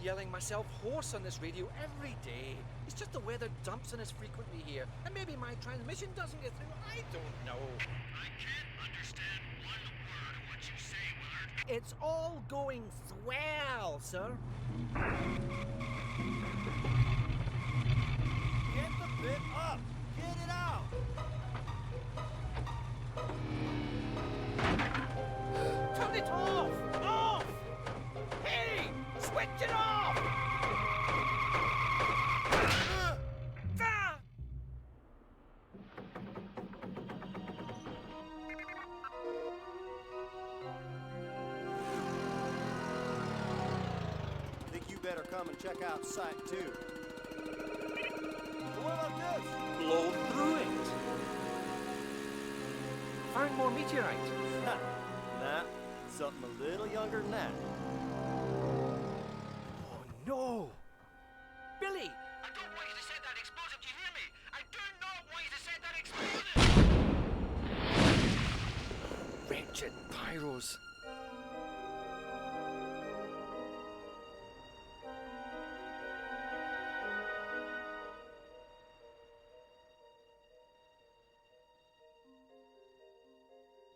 yelling myself hoarse on this radio every day. It's just the weather dumps on us frequently here, and maybe my transmission doesn't get through. I don't know. I can't understand one word of what you say, Willard. It's all going swell, sir. Get the bit up! Get it out! Turn it off! Off! Hey! Switch it off! Ah! Think you better come and check out Site 2. But what about this? Blow through it! Find more meteorite. Nah, something a little younger than that. Oh no! Billy! I don't want you to set that explosive, do you hear me? I do not want you to set that explosive! Wretched pyros.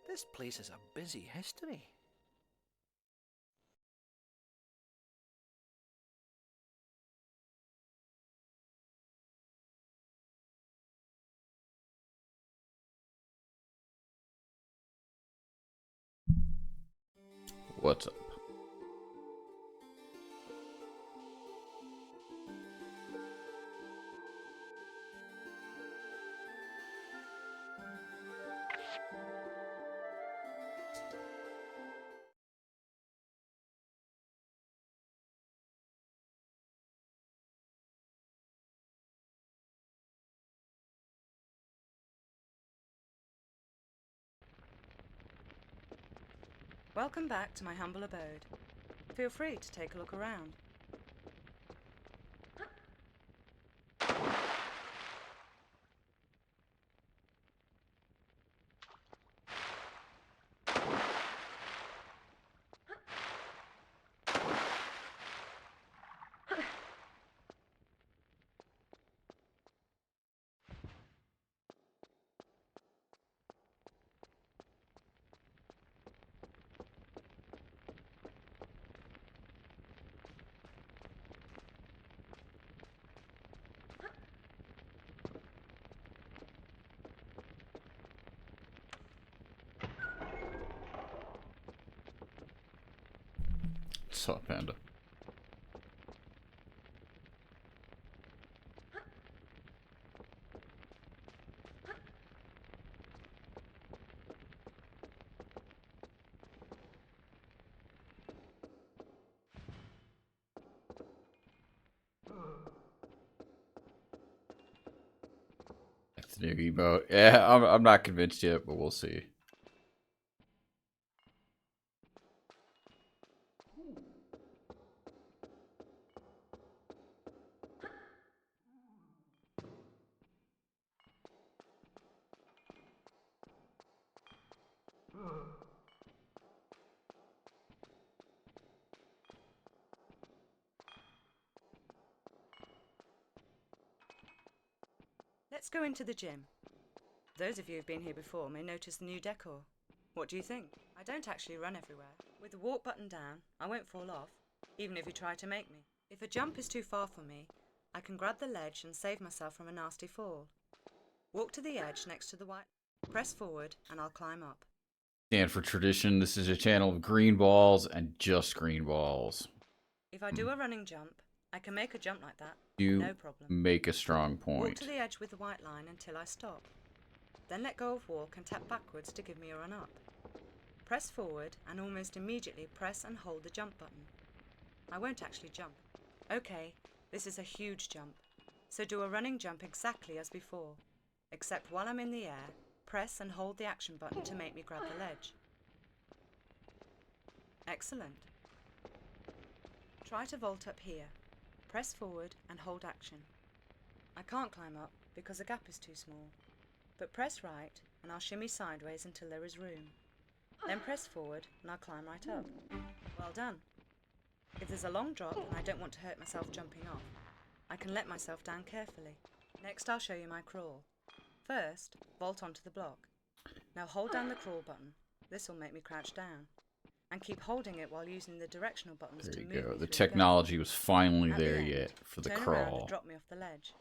This place is a busy history. What's up? Welcome back to my humble abode. Feel free to take a look around. What's up, Panda? That's the new emote. Yeah, I'm not convinced yet, but we'll see. Let's go into the gym. Those of you who've been here before may notice the new decor. What do you think? I don't actually run everywhere. With the walk button down, I won't fall off, even if you try to make me. If a jump is too far for me, I can grab the ledge and save myself from a nasty fall. Walk to the edge next to the white, press forward, and I'll climb up. Stand for tradition. This is a channel of green balls and just green balls. If I do a running jump, I can make a jump like that, You no problem. make a strong Walk point. to the edge with the white line until I stop. Then let go of walk and tap backwards to give me a run up. Press forward and almost immediately press and hold the jump button. I won't actually jump. Okay, this is a huge jump. So do a running jump exactly as before, except while I'm in the air, press and hold the action button to make me grab the ledge. Excellent. Try to vault up here. Press forward and hold action. I can't climb up because the gap is too small, but press right and I'll shimmy sideways until there is room. Then press forward and I'll climb right up. Well done. If there's a long drop and I don't want to hurt myself jumping off, I can let myself down carefully. Next I'll show you my crawl. First, vault onto the block. Now hold down the crawl button. This will make me crouch down. And keep holding it while using the directional buttons There to you move go. me The through technology was finally At the there end, yet for the turn around and crawl. drop me off the ledge.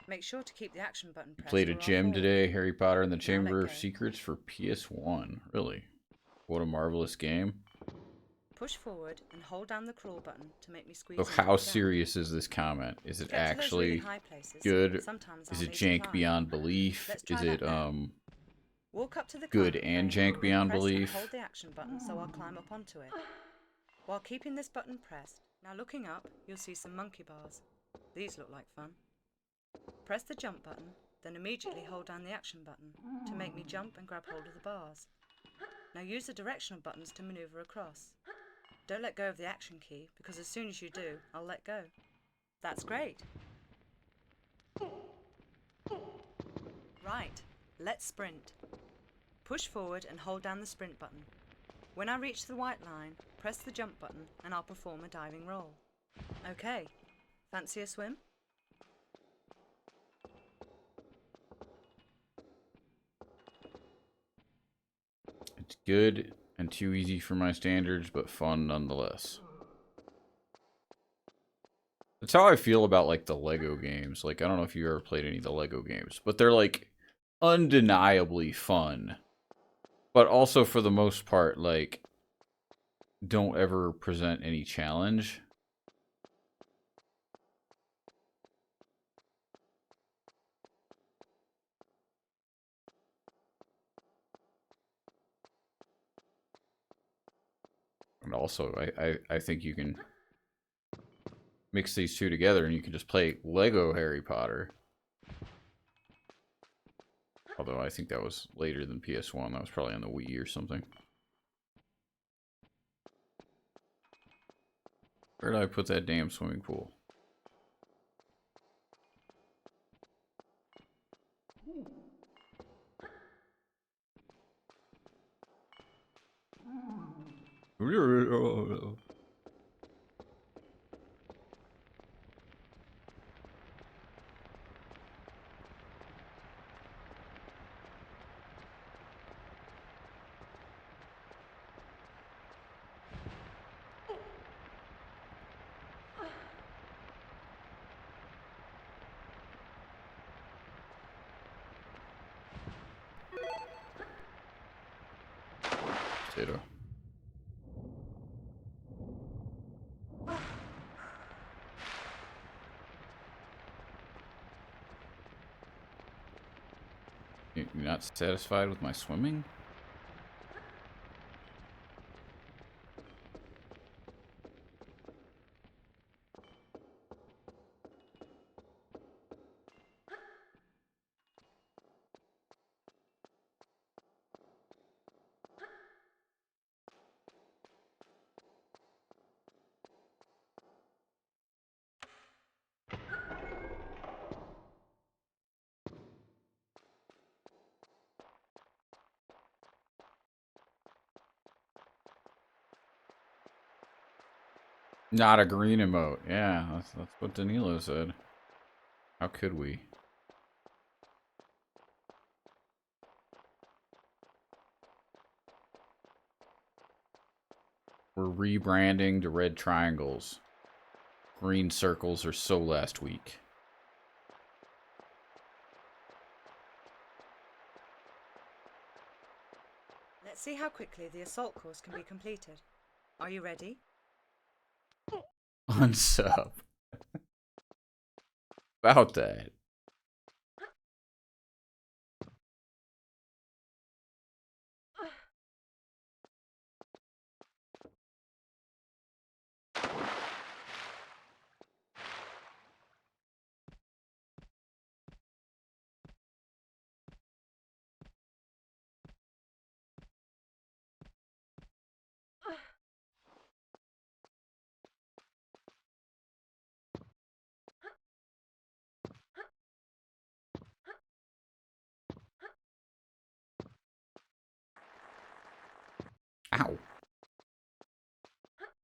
Make sure to keep the action button You pressed played a or I'll gem fall. today, Harry Potter and the Now Chamber let of go. Secrets for PS1. Really? What a marvelous game. Push forward and hold down the crawl button to make me squeeze So into the how gap. serious is this comment? Is it Get to those really actually high places. good? Sometimes Is I'll it need to jank climb. beyond belief? Let's Is try it that now. Walk up to the good climbing and frame, jank beyond press belief? and hold the action button so I'll climb up onto it. While keeping this button pressed, now looking up, you'll see some monkey bars. These look like fun. Press the jump button, then immediately hold down the action button to make me jump and grab hold of the bars. Now use the directional buttons to maneuver across. Don't let go of the action key, because as soon as you do, I'll let go. That's great. Right, let's sprint. Push forward and hold down the sprint button. When I reach the white line, press the jump button and I'll perform a diving roll. Okay, fancy a swim? It's good and too easy for my standards, but fun nonetheless. That's how I feel about like the Lego games. Like, I don't know if you ever played any of the Lego games, but they're like undeniably fun. But also for the most part, like, don't ever present any challenge. And also, I think you can mix these two together and you can just play Lego Harry Potter. Although I think that was later than PS1. That was probably on the Wii or something. Where did I put that damn swimming pool? Potato. You're not satisfied with my swimming? Not a green emote. Yeah, that's what Danilo said. How could we? We're rebranding to red triangles. Green circles are so last week. Let's see how quickly the assault course can be completed. Are you ready? Unsub. About that.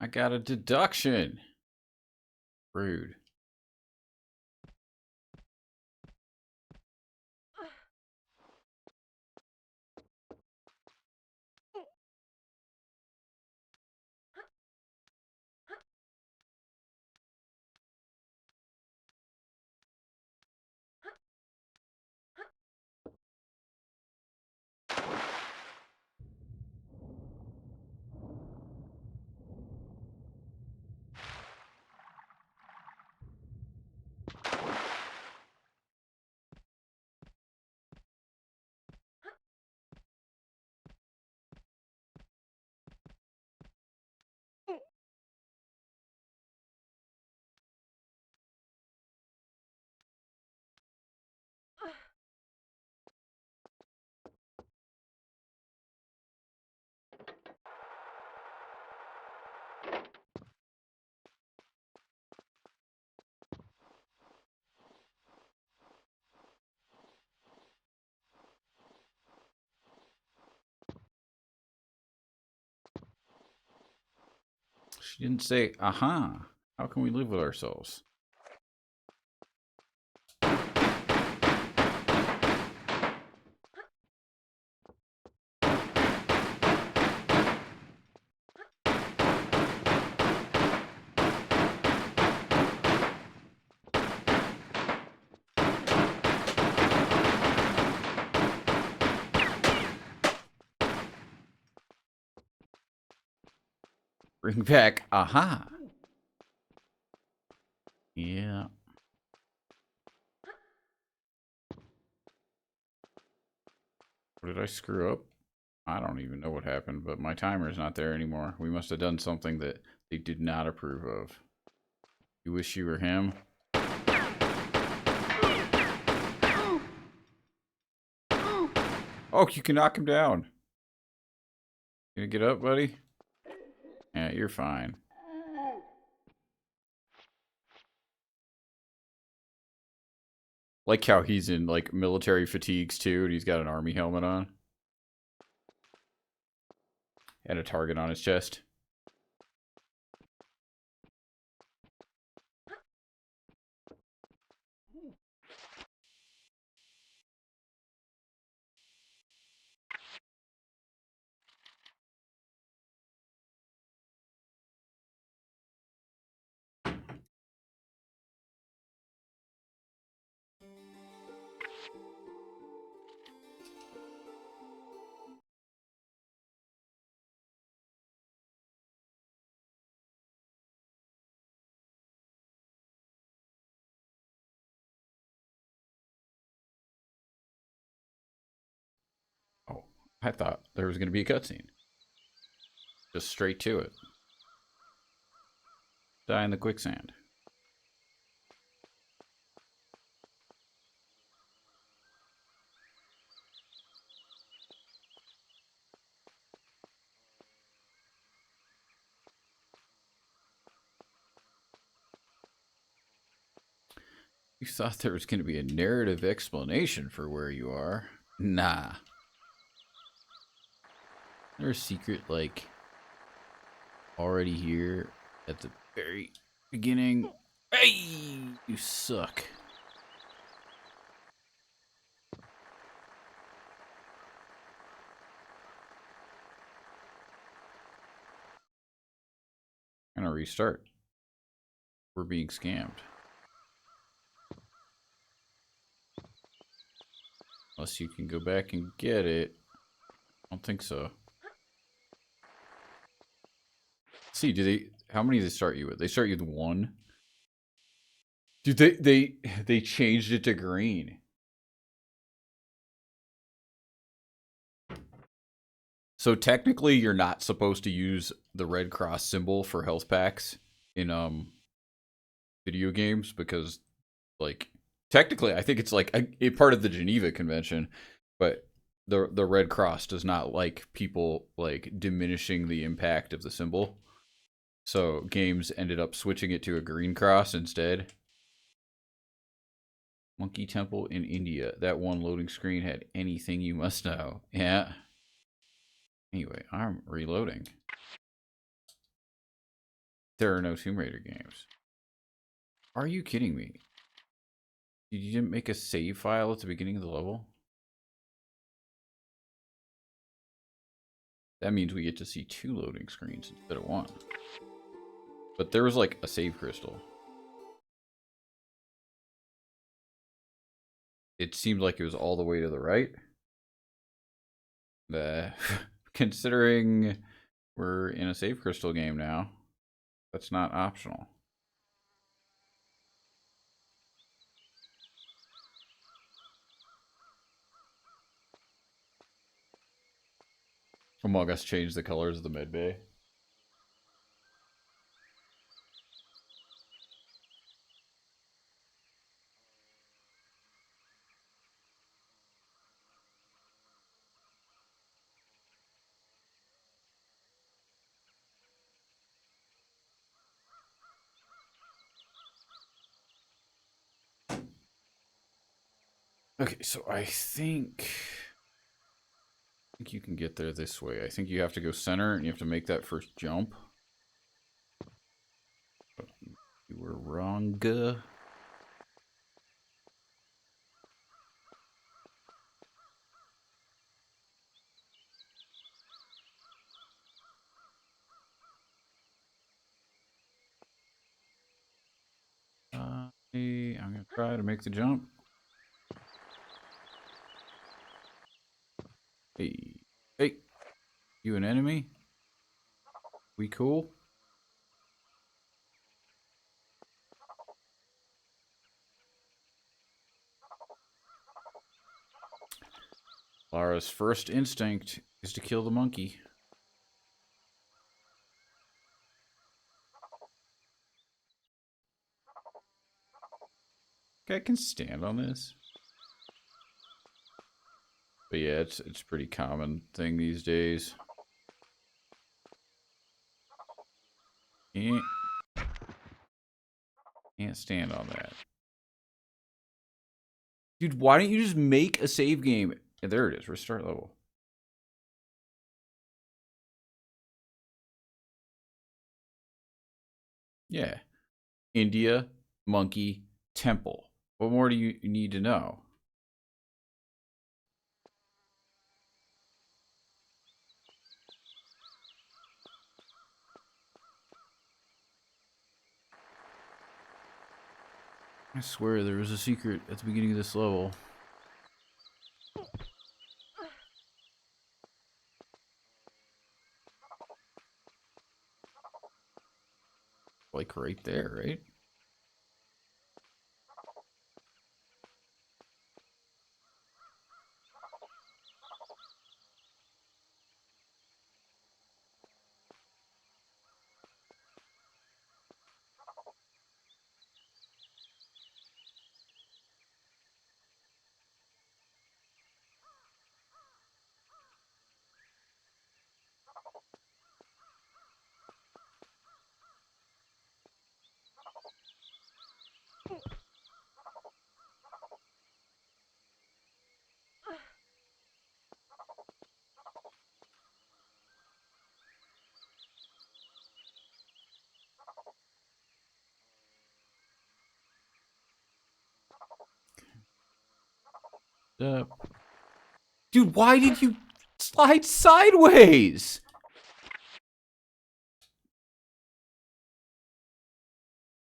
I got a deduction. Rude. She didn't say, aha. How can we live with ourselves? Bring back, aha. Yeah. What did I screw up? I don't even know what happened, but my timer's not there anymore. We must have done something that they did not approve of. You wish you were him? Oh, you can knock him down. Gonna get up, buddy? Yeah, you're fine. Like how he's in, like, military fatigues, too, and he's got an army helmet on. And a target on his chest. Oh, I thought there was gonna be a cutscene. Just straight to it. Die in the quicksand. You thought there was going to be a narrative explanation for where you are? Nah. There's a secret, like, already here at the very beginning. Hey, you suck. I'm gonna restart. We're being scammed. Unless you can go back and get it. I don't think so. See, how many do they start you with? They start you with 1. Dude, they changed it to green. So technically you're not supposed to use the red cross symbol for health packs in video games because, like, technically I think it's like a part of the Geneva Convention, but the red cross does not like people like diminishing the impact of the symbol. So games ended up switching it to a green cross instead. Monkey Temple in India. That one loading screen had anything you must know. Yeah. Anyway, I'm reloading. There are no Tomb Raider games. Are you kidding me? You didn't make a save file at the beginning of the level? That means we get to see 2 loading screens instead of 1. But there was like a save crystal. It seemed like it was all the way to the right. Considering we're in a save crystal game now, that's not optional. Among Us changed the colors of the med bay. Okay, so I think you can get there this way. I think you have to go center and you have to make that first jump. You were wrong. I'm gonna try to make the jump. Hey, hey, you an enemy? We cool? Lara's first instinct is to kill the monkey. I can stand on this. But yeah, it's a pretty common thing these days. Can't stand on that. Dude, why don't you just make a save game? And there it is, restart level. Yeah. India, monkey, temple. What more do you need to know? I swear there was a secret at the beginning of this level. Like right there, right? Dude, why did you slide sideways?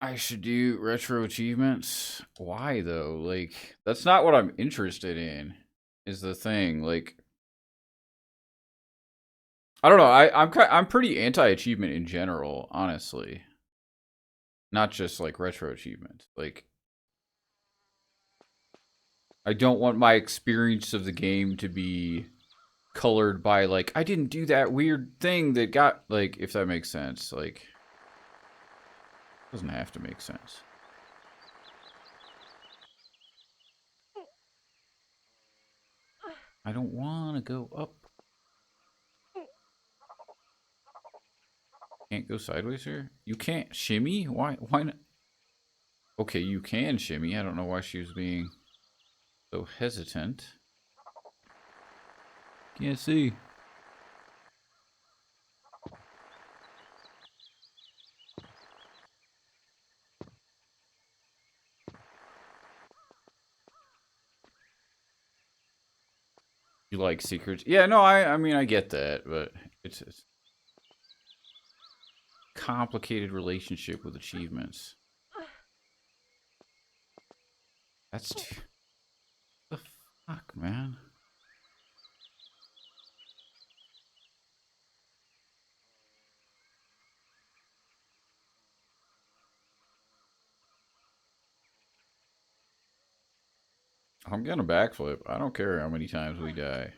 I should do retro achievements. Why though? Like, that's not what I'm interested in. Is the thing. Like, I don't know. I'm pretty anti-achievement in general, honestly. Not just like retro achievements. Like, I don't want my experience of the game to be colored by like I didn't do that weird thing that got like, if that makes sense. Like, doesn't have to make sense. I don't want to go up. Can't go sideways here? You can't shimmy? Why not? Okay, you can shimmy. I don't know why she was being so hesitant. Can't see. You like secrets? Yeah, no, I mean, I get that, but it's a complicated relationship with achievements. That's too... The fuck, man? I'm gonna backflip. I don't care how many times we die.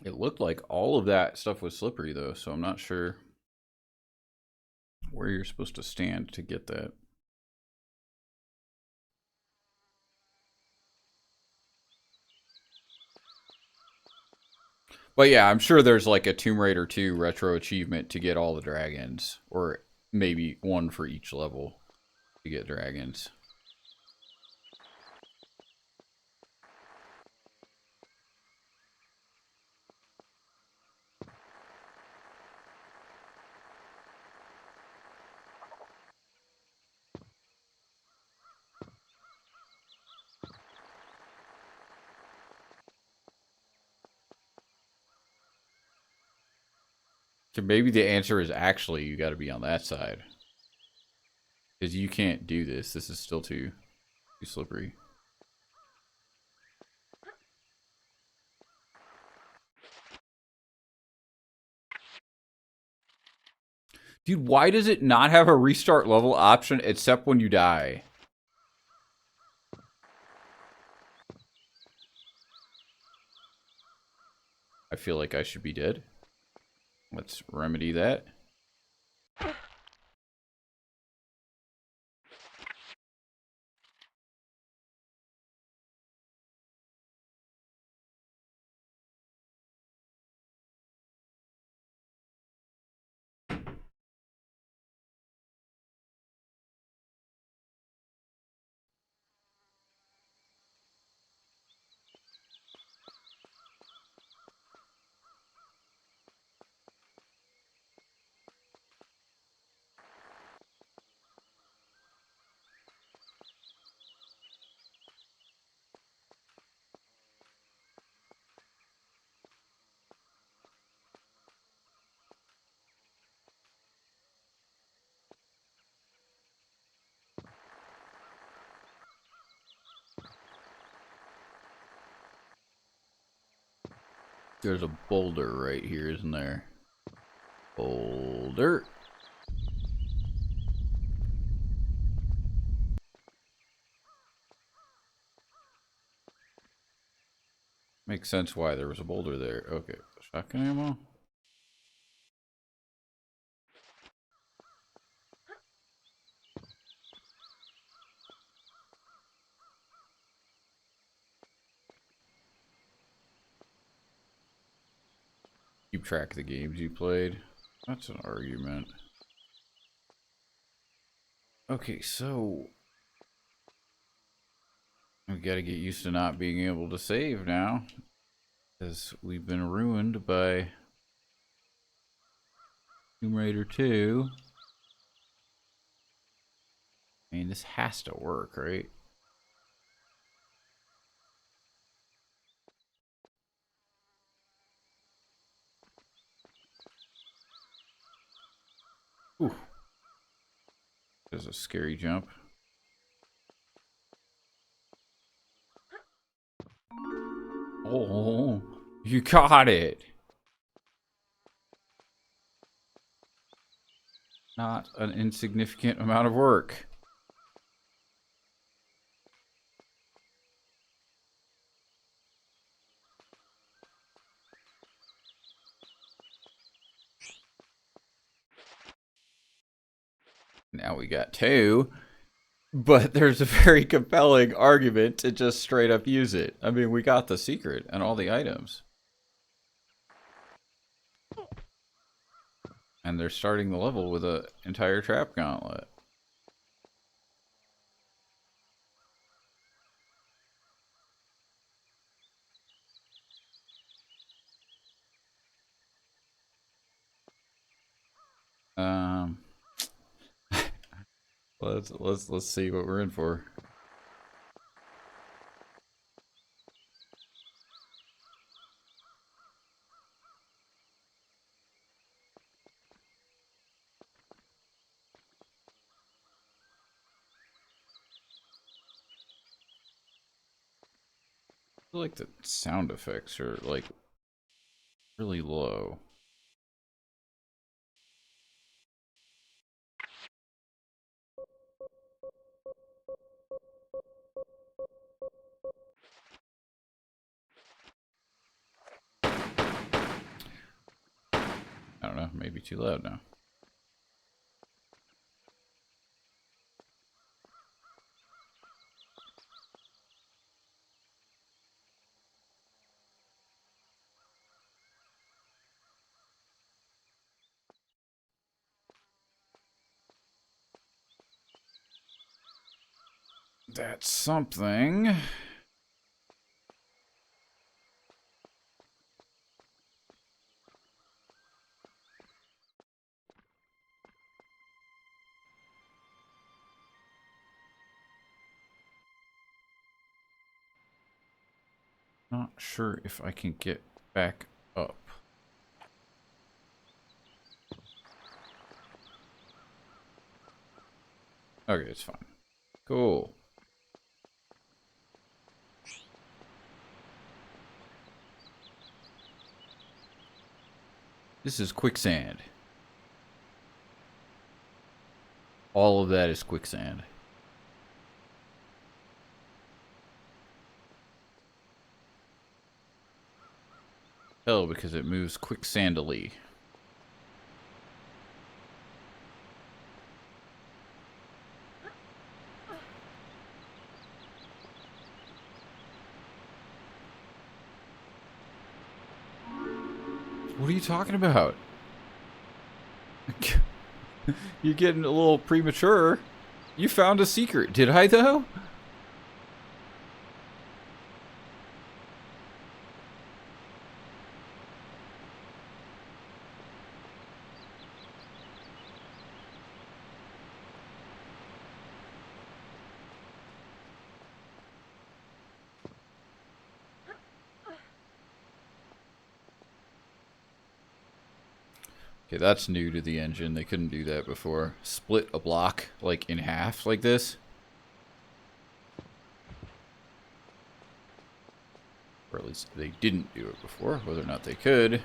It looked like all of that stuff was slippery, though, so I'm not sure where you're supposed to stand to get that. But yeah, I'm sure there's like a Tomb Raider 2 retro achievement to get all the dragons, or maybe one for each level to get dragons. So maybe the answer is actually you got to be on that side. Because you can't do this. This is still too slippery. Dude, why does it not have a restart level option except when you die? I feel like I should be dead. Let's remedy that. There's a boulder right here, isn't there? Boulder. Makes sense why there was a boulder there. Okay, shotgun ammo. Keep track of the games you played. That's an argument. Okay, so we gotta get used to not being able to save now, because we've been ruined by Tomb Raider 2. I mean, this has to work, right? Ooh. There's a scary jump. Oh, you got it. Not an insignificant amount of work. Now we got 2. But there's a very compelling argument to just straight up use it. I mean, we got the secret and all the items. And they're starting the level with an entire trap gauntlet. Um, let's see what we're in for. I feel like the sound effects are like really low. I don't know, maybe too loud now. That's something. Not sure if I can get back up. Okay, it's fine. Cool. This is quicksand. All of that is quicksand. Hell, because it moves quicksandily. What are you talking about? You're getting a little premature. You found a secret, did I though? Okay, that's new to the engine. They couldn't do that before. Split a block, like, in half, like this. Or at least they didn't do it before. Whether or not they could.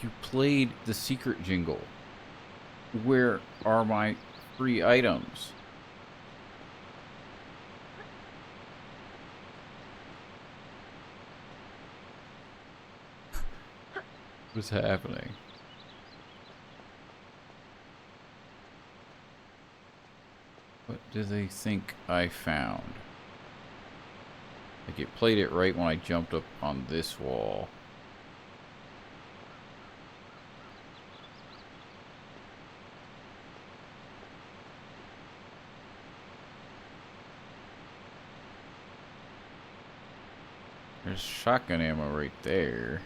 You played the secret jingle. Where are my free items? What's happening? What do they think I found? Like, it played it right when I jumped up on this wall. There's shotgun ammo right there.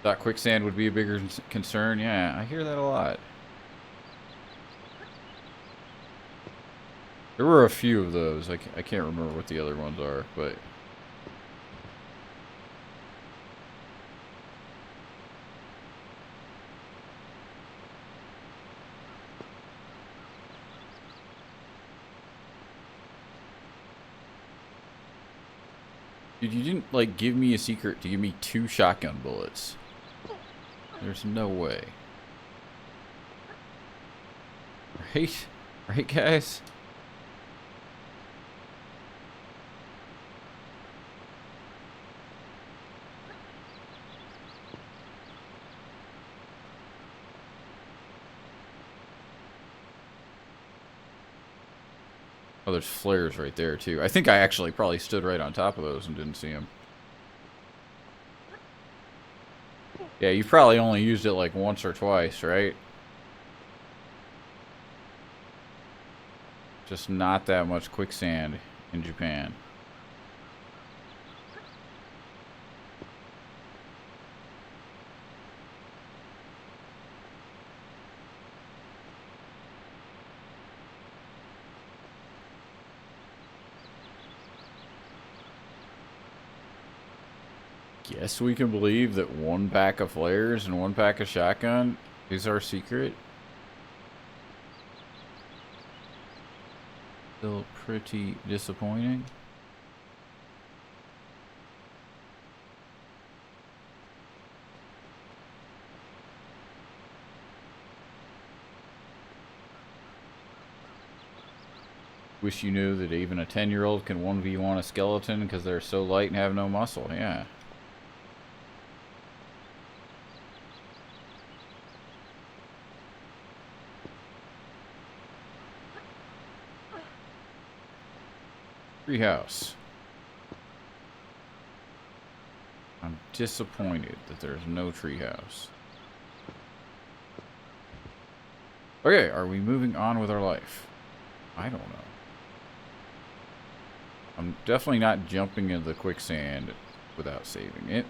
Thought quicksand would be a bigger concern. Yeah, I hear that a lot. There were a few of those. I can't remember what the other ones are, but... Dude, you didn't, like, give me a secret to give me 2 shotgun bullets. There's no way. Right? Right, guys? Oh, there's flares right there, too. I think I actually probably stood right on top of those and didn't see them. Yeah, you probably only used it, like, once or twice, right? Just not that much quicksand in Japan. Guess we can believe that one pack of flares and one pack of shotgun is our secret. Still pretty disappointing. Wish you knew that even a 10-year-old can 1v1 a skeleton because they're so light and have no muscle. Yeah. Treehouse. I'm disappointed that there's no treehouse. Okay, are we moving on with our life? I don't know. I'm definitely not jumping into the quicksand without saving it.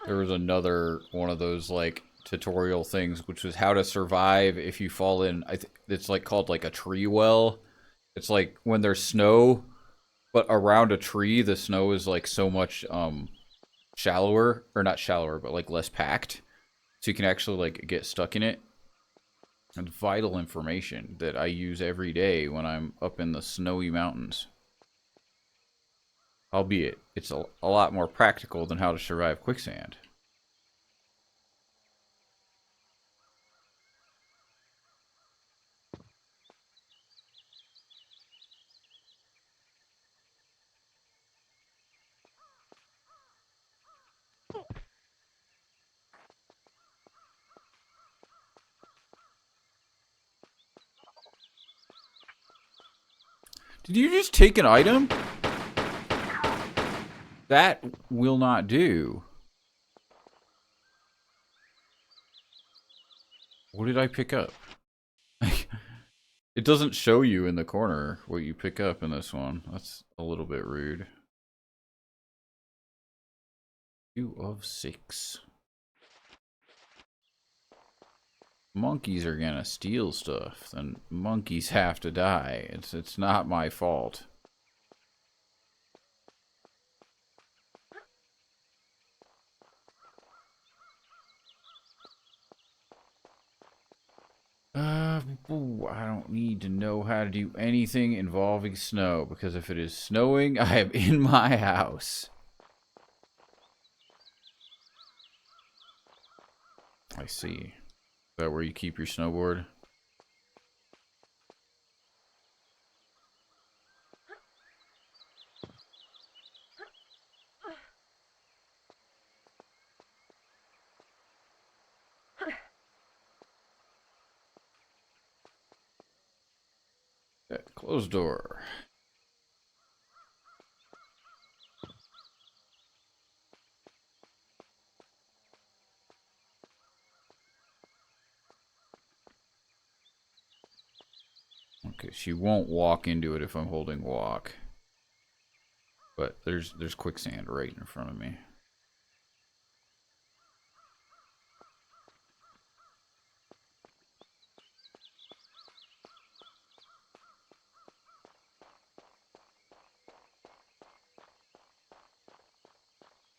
There was another one of those like tutorial things, which was how to survive if you fall in. It's like called like a tree well. It's like when there's snow, but around a tree, the snow is like so much shallower, or not shallower, but like less packed, so you can actually like get stuck in it. It's vital information that I use every day when I'm up in the snowy mountains. Albeit, it's a lot more practical than how to survive quicksand. Did you just take an item? That will not do. What did I pick up? It doesn't show you in the corner what you pick up in this one. That's a little bit rude. 2 of 6. Monkeys are gonna steal stuff, then monkeys have to die. It's not my fault. Ooh, I don't need to know how to do anything involving snow, because if it is snowing, I am in my house. I see. Is that where you keep your snowboard? That closed door. Okay, she won't walk into it if I'm holding walk. But there's quicksand right in front of me.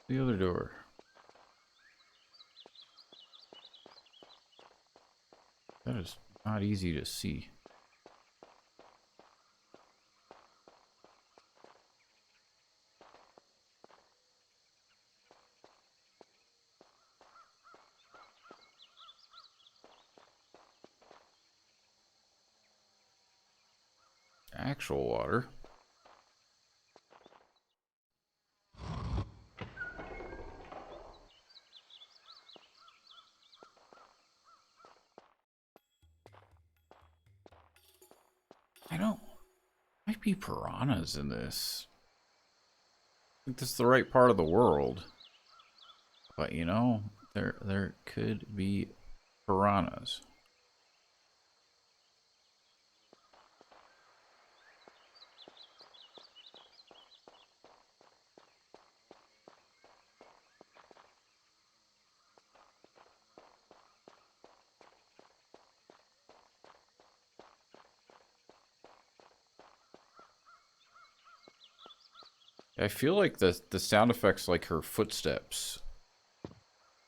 The other door. That is not easy to see. Actual water. I don't. Might be piranhas in this. I think this is the right part of the world. But you know, there could be piranhas. I feel like the sound effects, like her footsteps,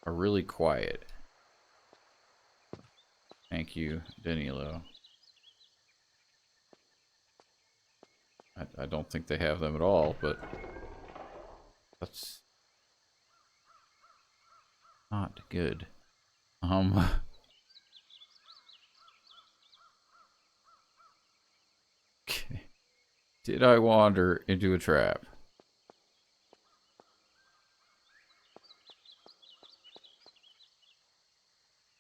are really quiet. Thank you, Danilo. I don't think they have them at all, but that's not good. Okay. Did I wander into a trap?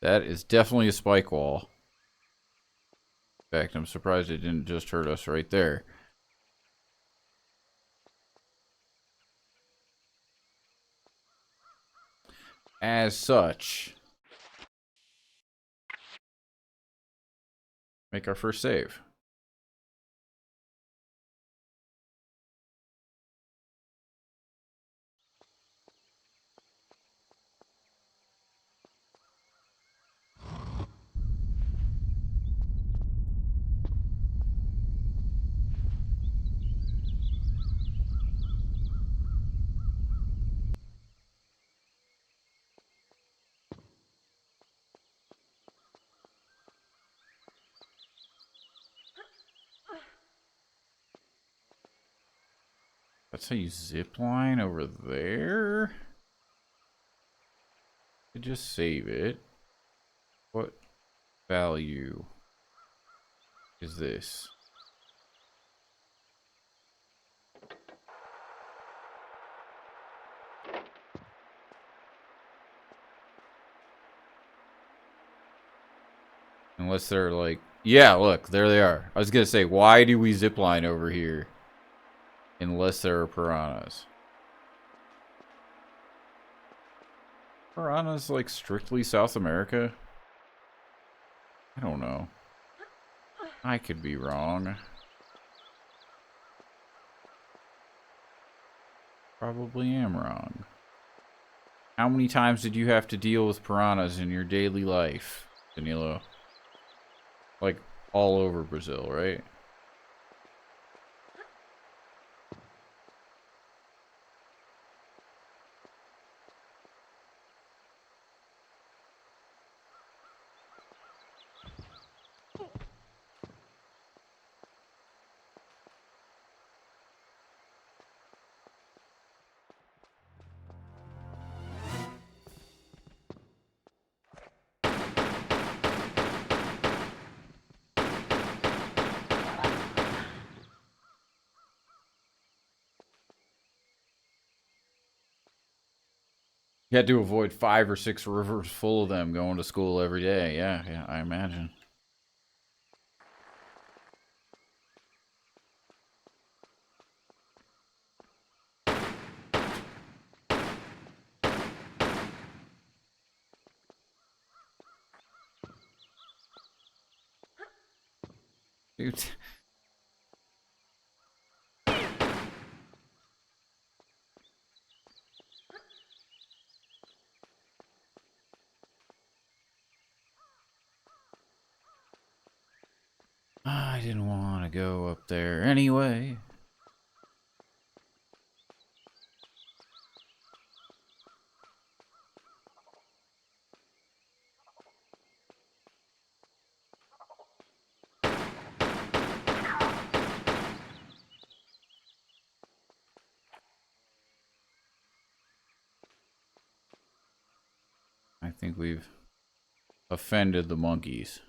That is definitely a spike wall. In fact, I'm surprised it didn't just hurt us right there. As such, make our first save. That's how you zip line over there? You just save it. What value is this? Unless they're like, yeah, look, there they are. I was gonna say, why do we zip line over here? Unless there are piranhas. Piranhas like strictly South America? I don't know. I could be wrong. Probably am wrong. How many times did you have to deal with piranhas in your daily life, Danilo? Like, all over Brazil, right? You had to avoid 5 or 6 rivers full of them going to school every day. Yeah, I imagine. Dude. I didn't want to go up there anyway. I think we've offended the monkeys.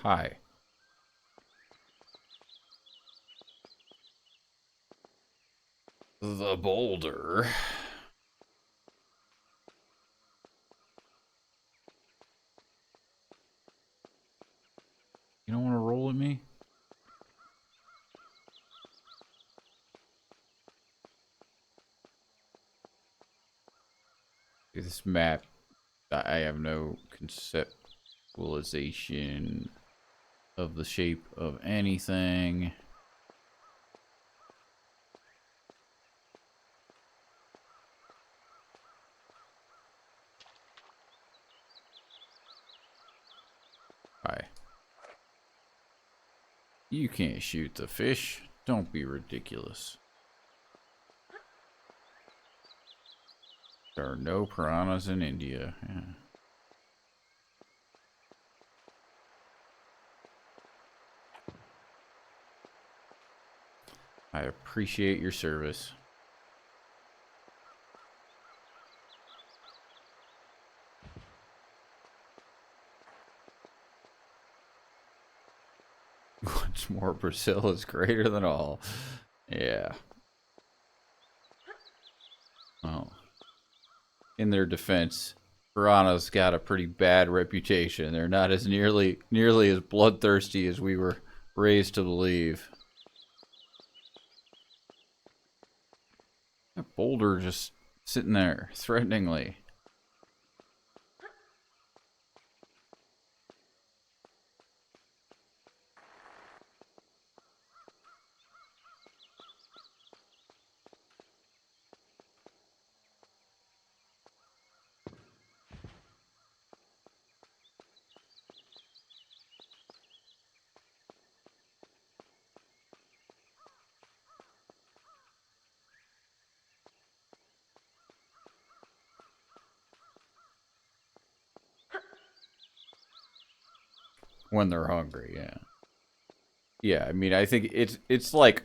Hi. The boulder. You don't want to roll at me? This map, I have no conceptualization of the shape of anything. Hi. You can't shoot the fish. Don't be ridiculous. There are no piranhas in India. Yeah. I appreciate your service. Once more, Brazil is greater than all. Yeah. Well, in their defense, piranhas got a pretty bad reputation. They're not as nearly as bloodthirsty as we were raised to believe. That boulder just sitting there, threateningly. When they're hungry, yeah. Yeah, I mean, I think it's like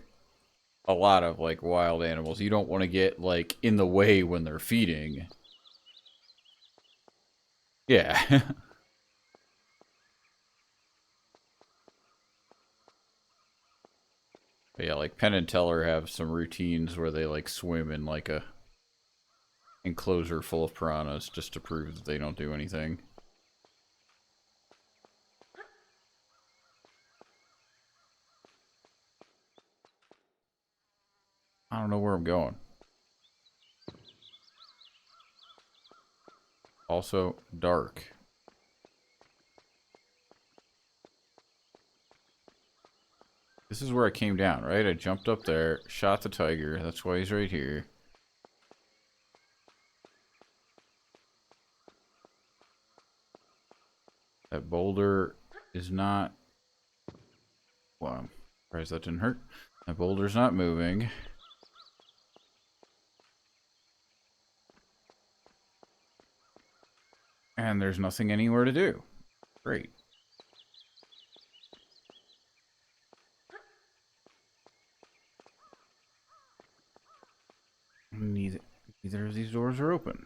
a lot of like wild animals. You don't want to get like in the way when they're feeding. Yeah. But yeah, like Penn and Teller have some routines where they like swim in like a enclosure full of piranhas just to prove that they don't do anything. I don't know where I'm going. Also dark. This is where I came down, right? I jumped up there, shot the tiger. That's why he's right here. That boulder is not... Well, I'm surprised that didn't hurt. That boulder's not moving. And there's nothing anywhere to do. Great. Neither of these doors are open.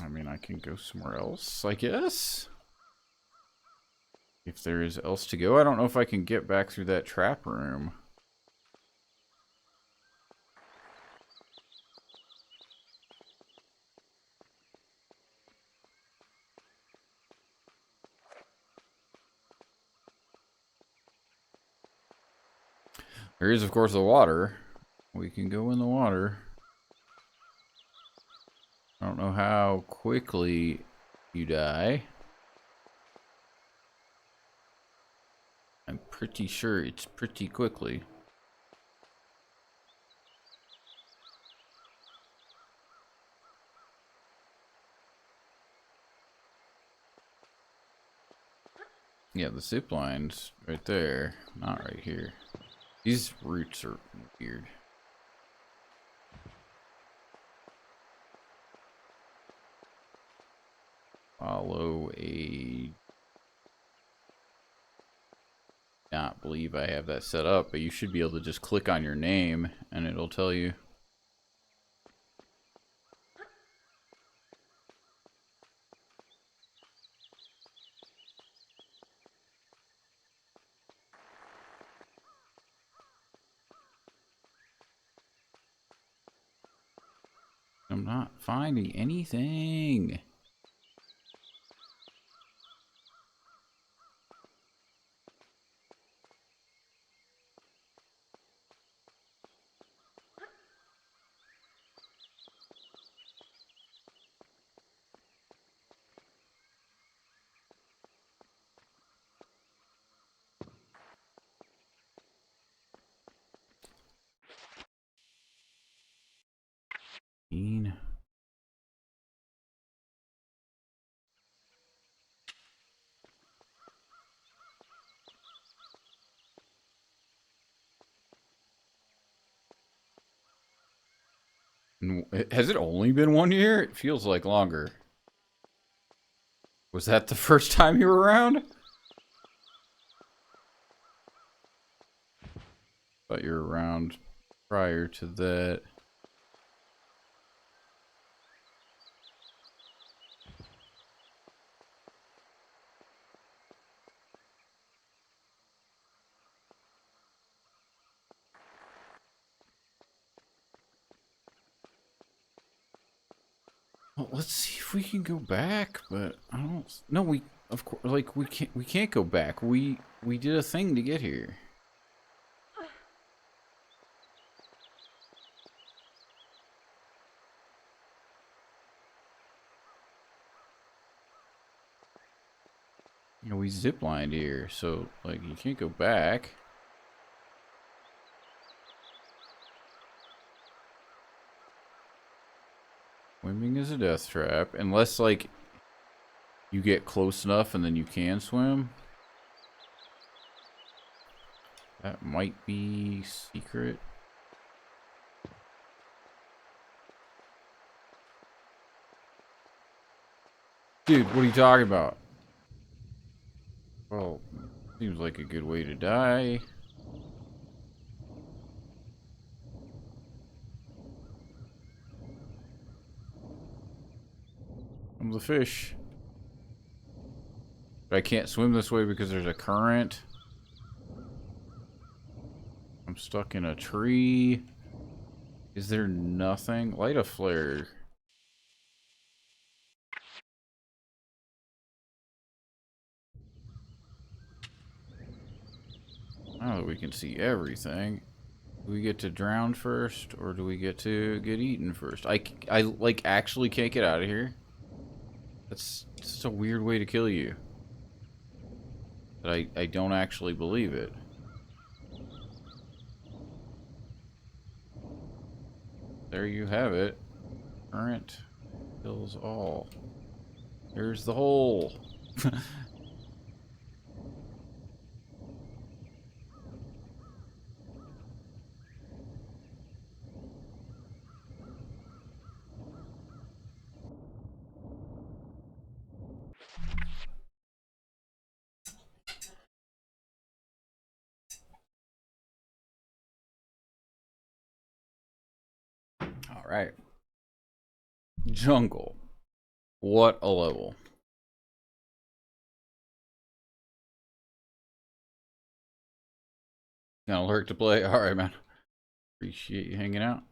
I mean, I can go somewhere else, I guess. If there is else to go. I don't know if I can get back through that trap room. There is, of course, the water. We can go in the water. I don't know how quickly you die. I'm pretty sure it's pretty quickly. Yeah, the zip line's right there, not right here. These roots are weird. Follow a... Not believe I have that set up, but you should be able to just click on your name and it'll tell you. I'm not finding anything. Has it only been 1 year? It feels like longer. Was that the first time you were around? Thought you were around prior to that. Well, let's see if we can go back, but I don't. No, we of course like we can't go back. We did a thing to get here. You know, we ziplined here, so like you can't go back. Swimming is a death trap, unless like you get close enough and then you can swim. That might be secret. Dude, what are you talking about? Well, seems like a good way to die. I'm the fish. But I can't swim this way because there's a current. I'm stuck in a tree. Is there nothing? Light a flare. Now that we can see everything. Do we get to drown first, or do we get to get eaten first? I like, actually can't get out of here. That's just a weird way to kill you. But I don't actually believe it. There you have it. Current kills all. There's the hole. All right. Jungle. What a level. Gonna lurk to play? Alright, man. Appreciate you hanging out.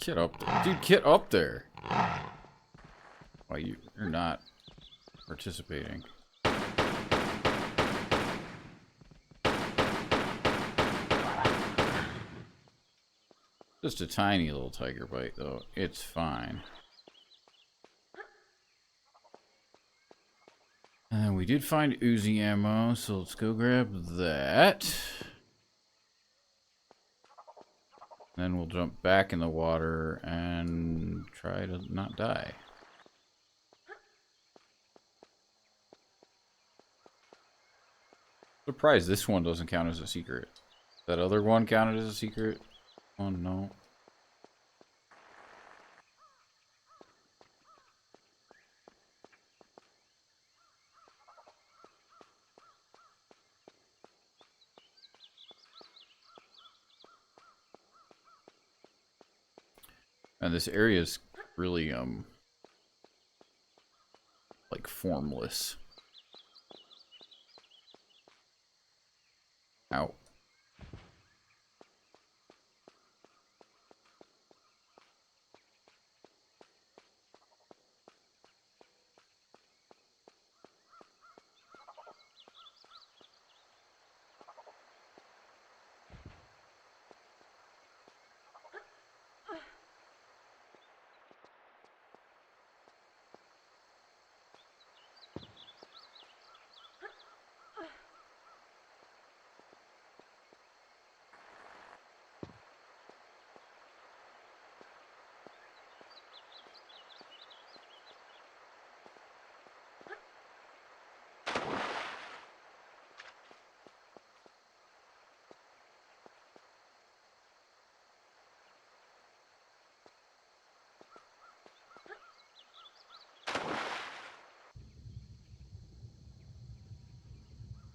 Get up there. Dude, get up there. Why, you're not participating. Just a tiny little tiger bite, though. It's fine. And we did find Uzi ammo, so let's go grab that. Then we'll jump back in the water and try to not die. Surprised this one doesn't count as a secret. That other one counted as a secret? Oh no. And this area is really, like formless. Ow.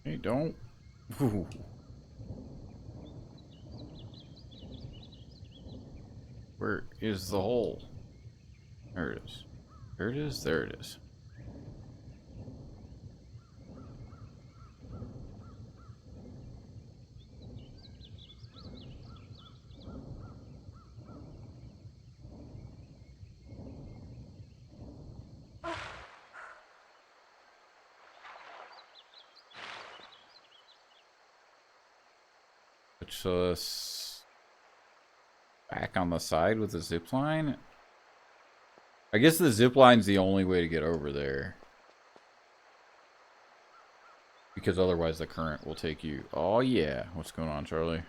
Hey, don't. Ooh. Where is the hole? There it is. There it is. There it is. Puts us back on the side with the zip line. I guess the zip line's the only way to get over there. Because otherwise the current will take you. Oh yeah. What's going on, Charlie?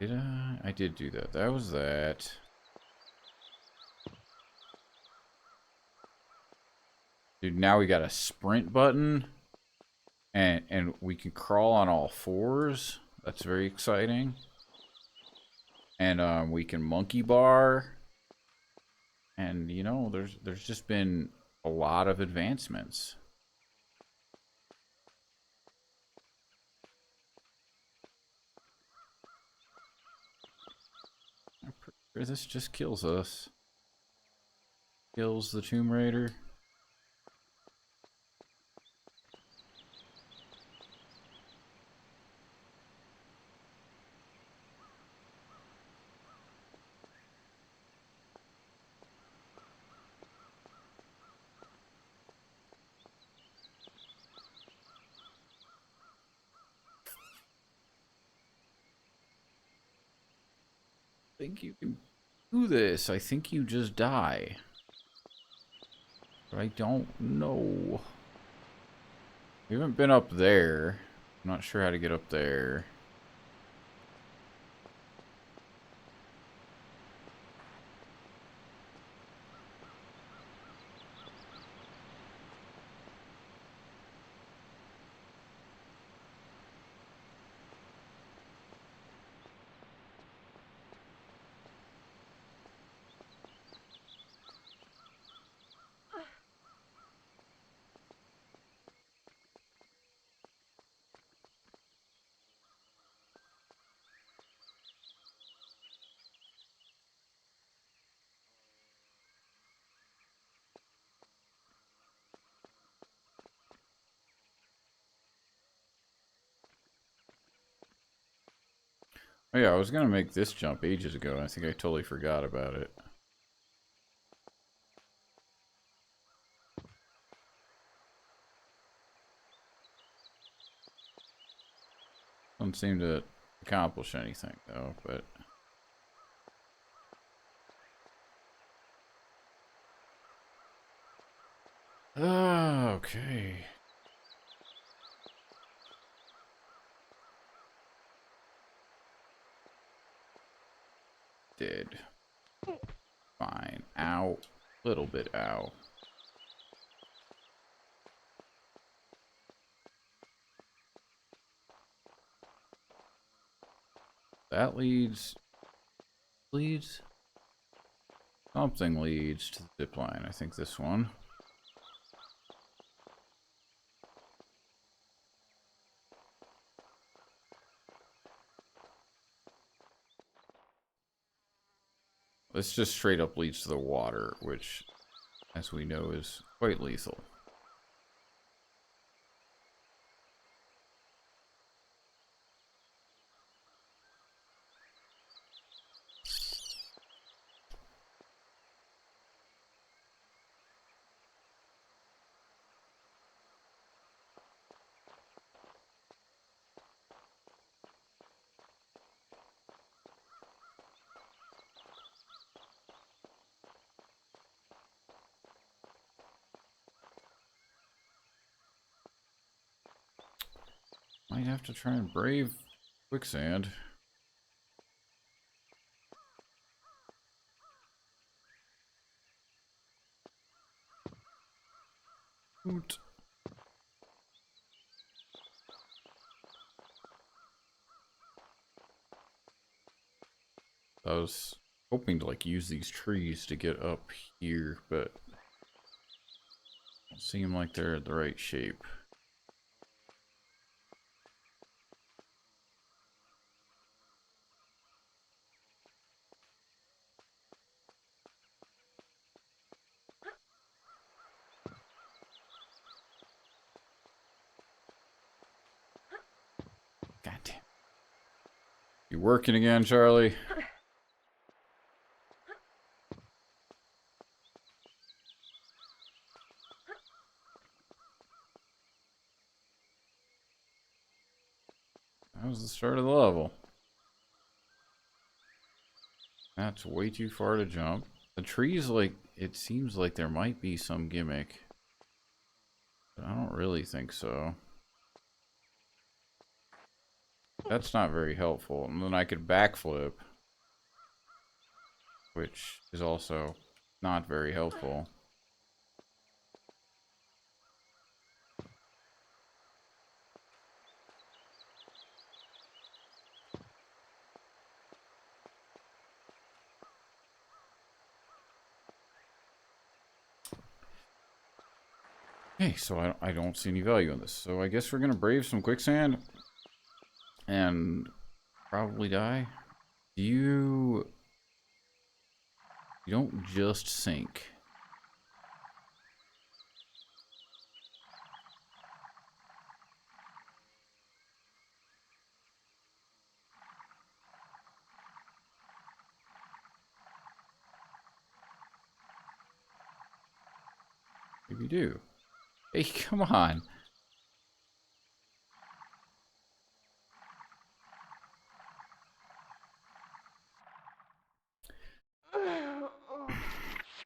Did I? I did do that. That was that. Dude, now we got a sprint button. And we can crawl on all fours. That's very exciting. And we can monkey bar. And you know, there's just been a lot of advancements. I'm pretty sure this just kills us. Kills the Tomb Raider. I think you can do this. I think you just die. But I don't know. We haven't been up there. I'm not sure how to get up there. Oh yeah, I was gonna make this jump ages ago, and I think I totally forgot about it. Doesn't seem to accomplish anything though, but okay. dead. Fine. Ow. Little bit ow. That leads... Something leads to the zip line. I think this one. This just straight up leads to the water, which, as we know, is quite lethal. Might have to try and brave quicksand. Hoot. I was hoping to like use these trees to get up here, but don't seem like they're the right shape. God damn. You working again, Charlie? That was the start of the level. That's way too far to jump. The trees, like, it seems like there might be some gimmick. But I don't really think so. That's not very helpful. And then I could backflip, which is also not very helpful. Okay, so I don't see any value in this. So I guess we're gonna brave some quicksand and probably die. You don't just sink. If you do. Hey, come on.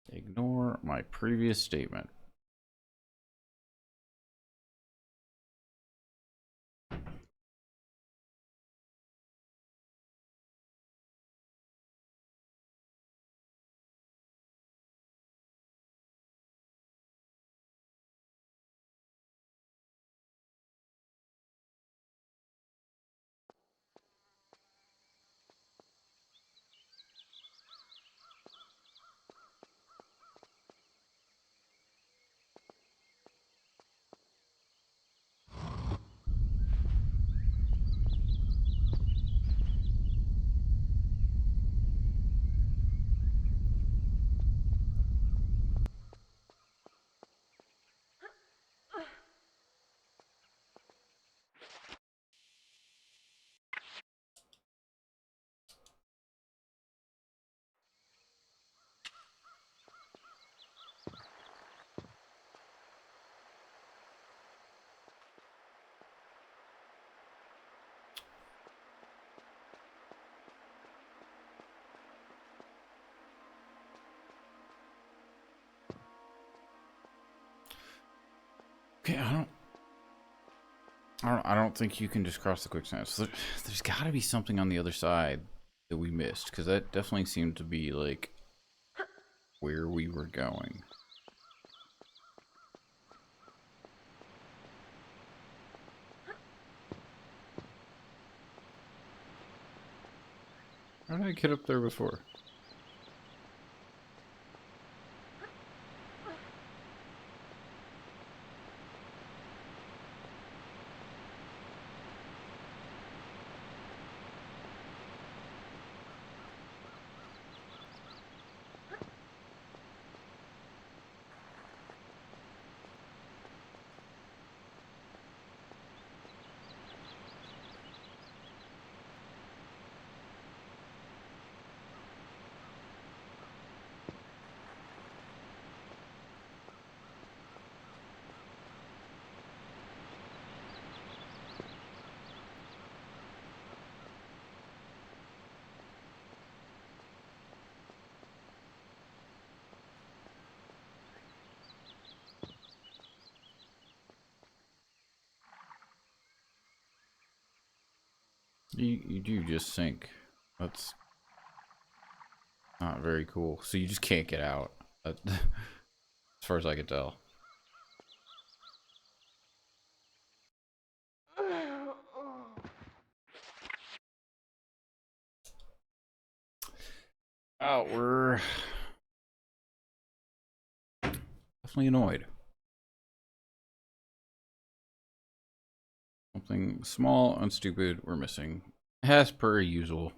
Ignore my previous statement. Okay, I don't think you can just cross the quicksand. So there's got to be something on the other side that we missed? Because that definitely seemed to be like where we were going. How did I get up there before? You do just sink. That's not very cool. So you just can't get out. As far as I can tell. Oh, we're definitely annoyed. Something small and stupid we're missing. As per usual.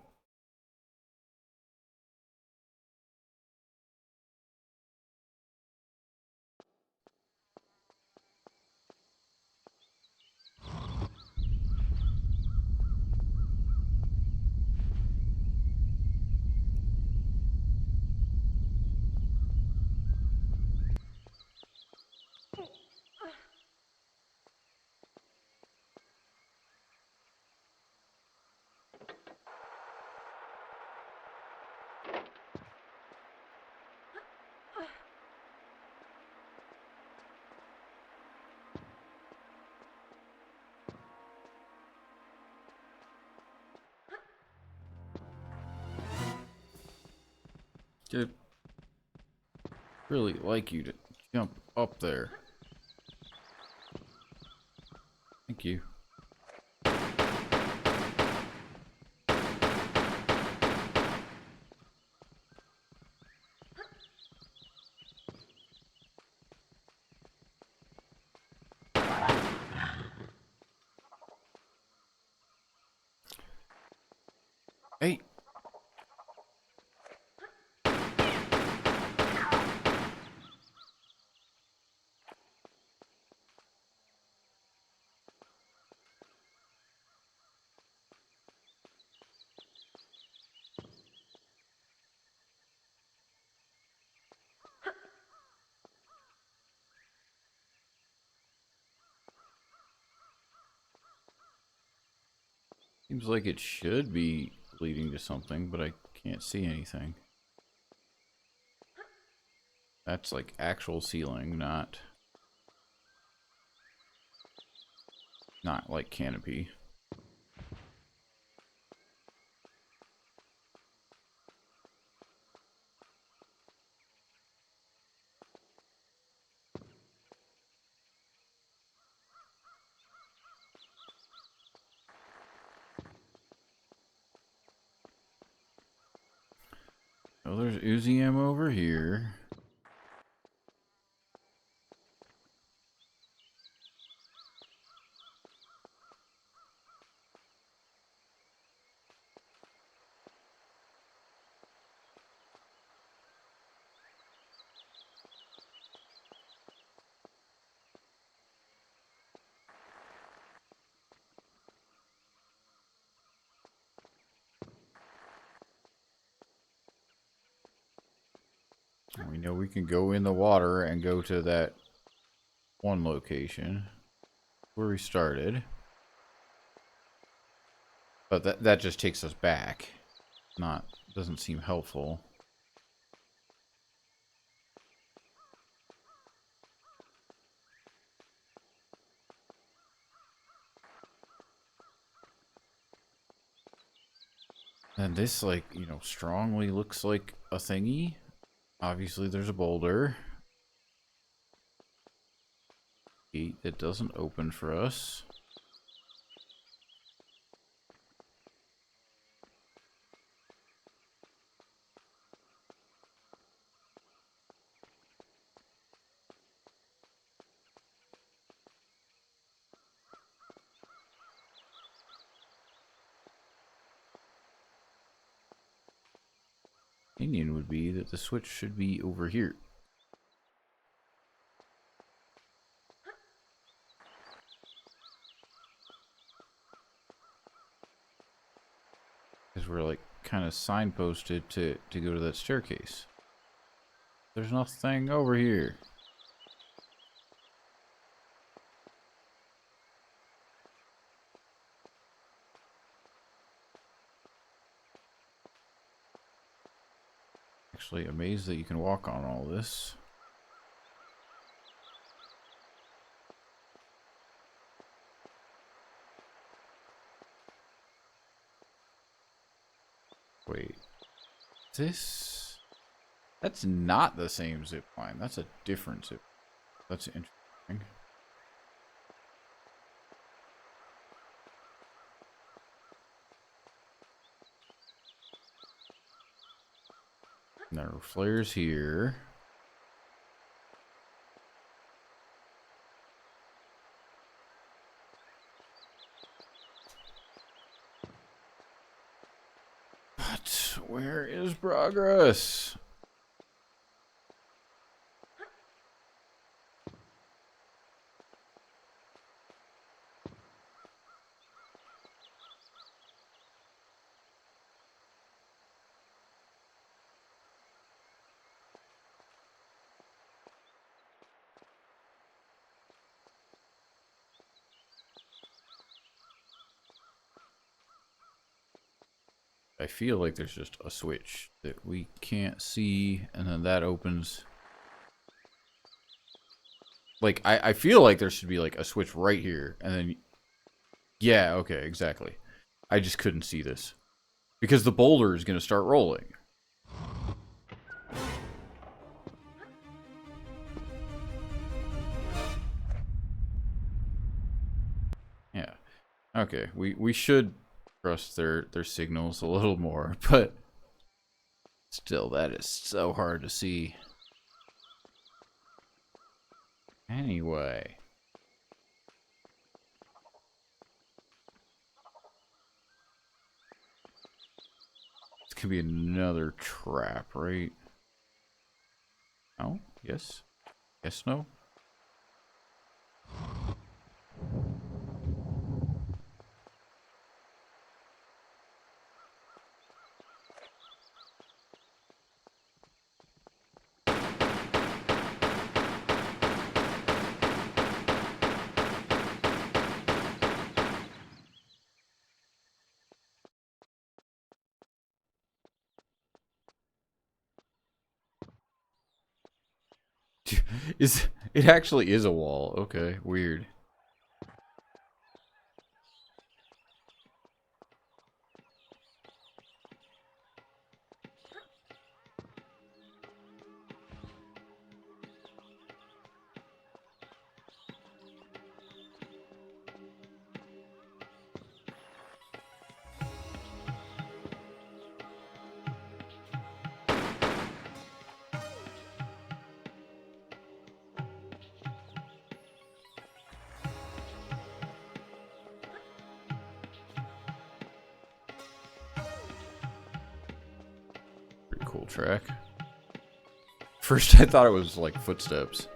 I'd really like you to jump up there. Thank you. Hey. Seems like it should be leading to something, but I can't see anything. That's like actual ceiling, not like canopy. Oh, there's Uzi ammo over here. We know we can go in the water and go to that one location where we started. But that just takes us back. Doesn't seem helpful. And this, like, you know, strongly looks like a thingy. Obviously, there's a boulder. Gate that doesn't open for us. Opinion would be that the switch should be over here. Because we're like kind of signposted to go to that staircase. There's nothing over here. Actually amazed that you can walk on all this. Wait. This... That's not the same zip line. That's a different zip. That's interesting. And there are flares here. But where is progress? I feel like there's just a switch that we can't see, and then that opens. Like, I feel like there should be, like, a switch right here, and then... Yeah, okay, exactly. I just couldn't see this. Because the boulder is going to start rolling. Yeah. Okay, we should trust their signals a little more, but... Still, that is so hard to see. Anyway. This could be another trap, right? No? Yes? Yes, no? Is it actually is a wall? Okay, weird. Pretty cool track. First I thought it was like footsteps.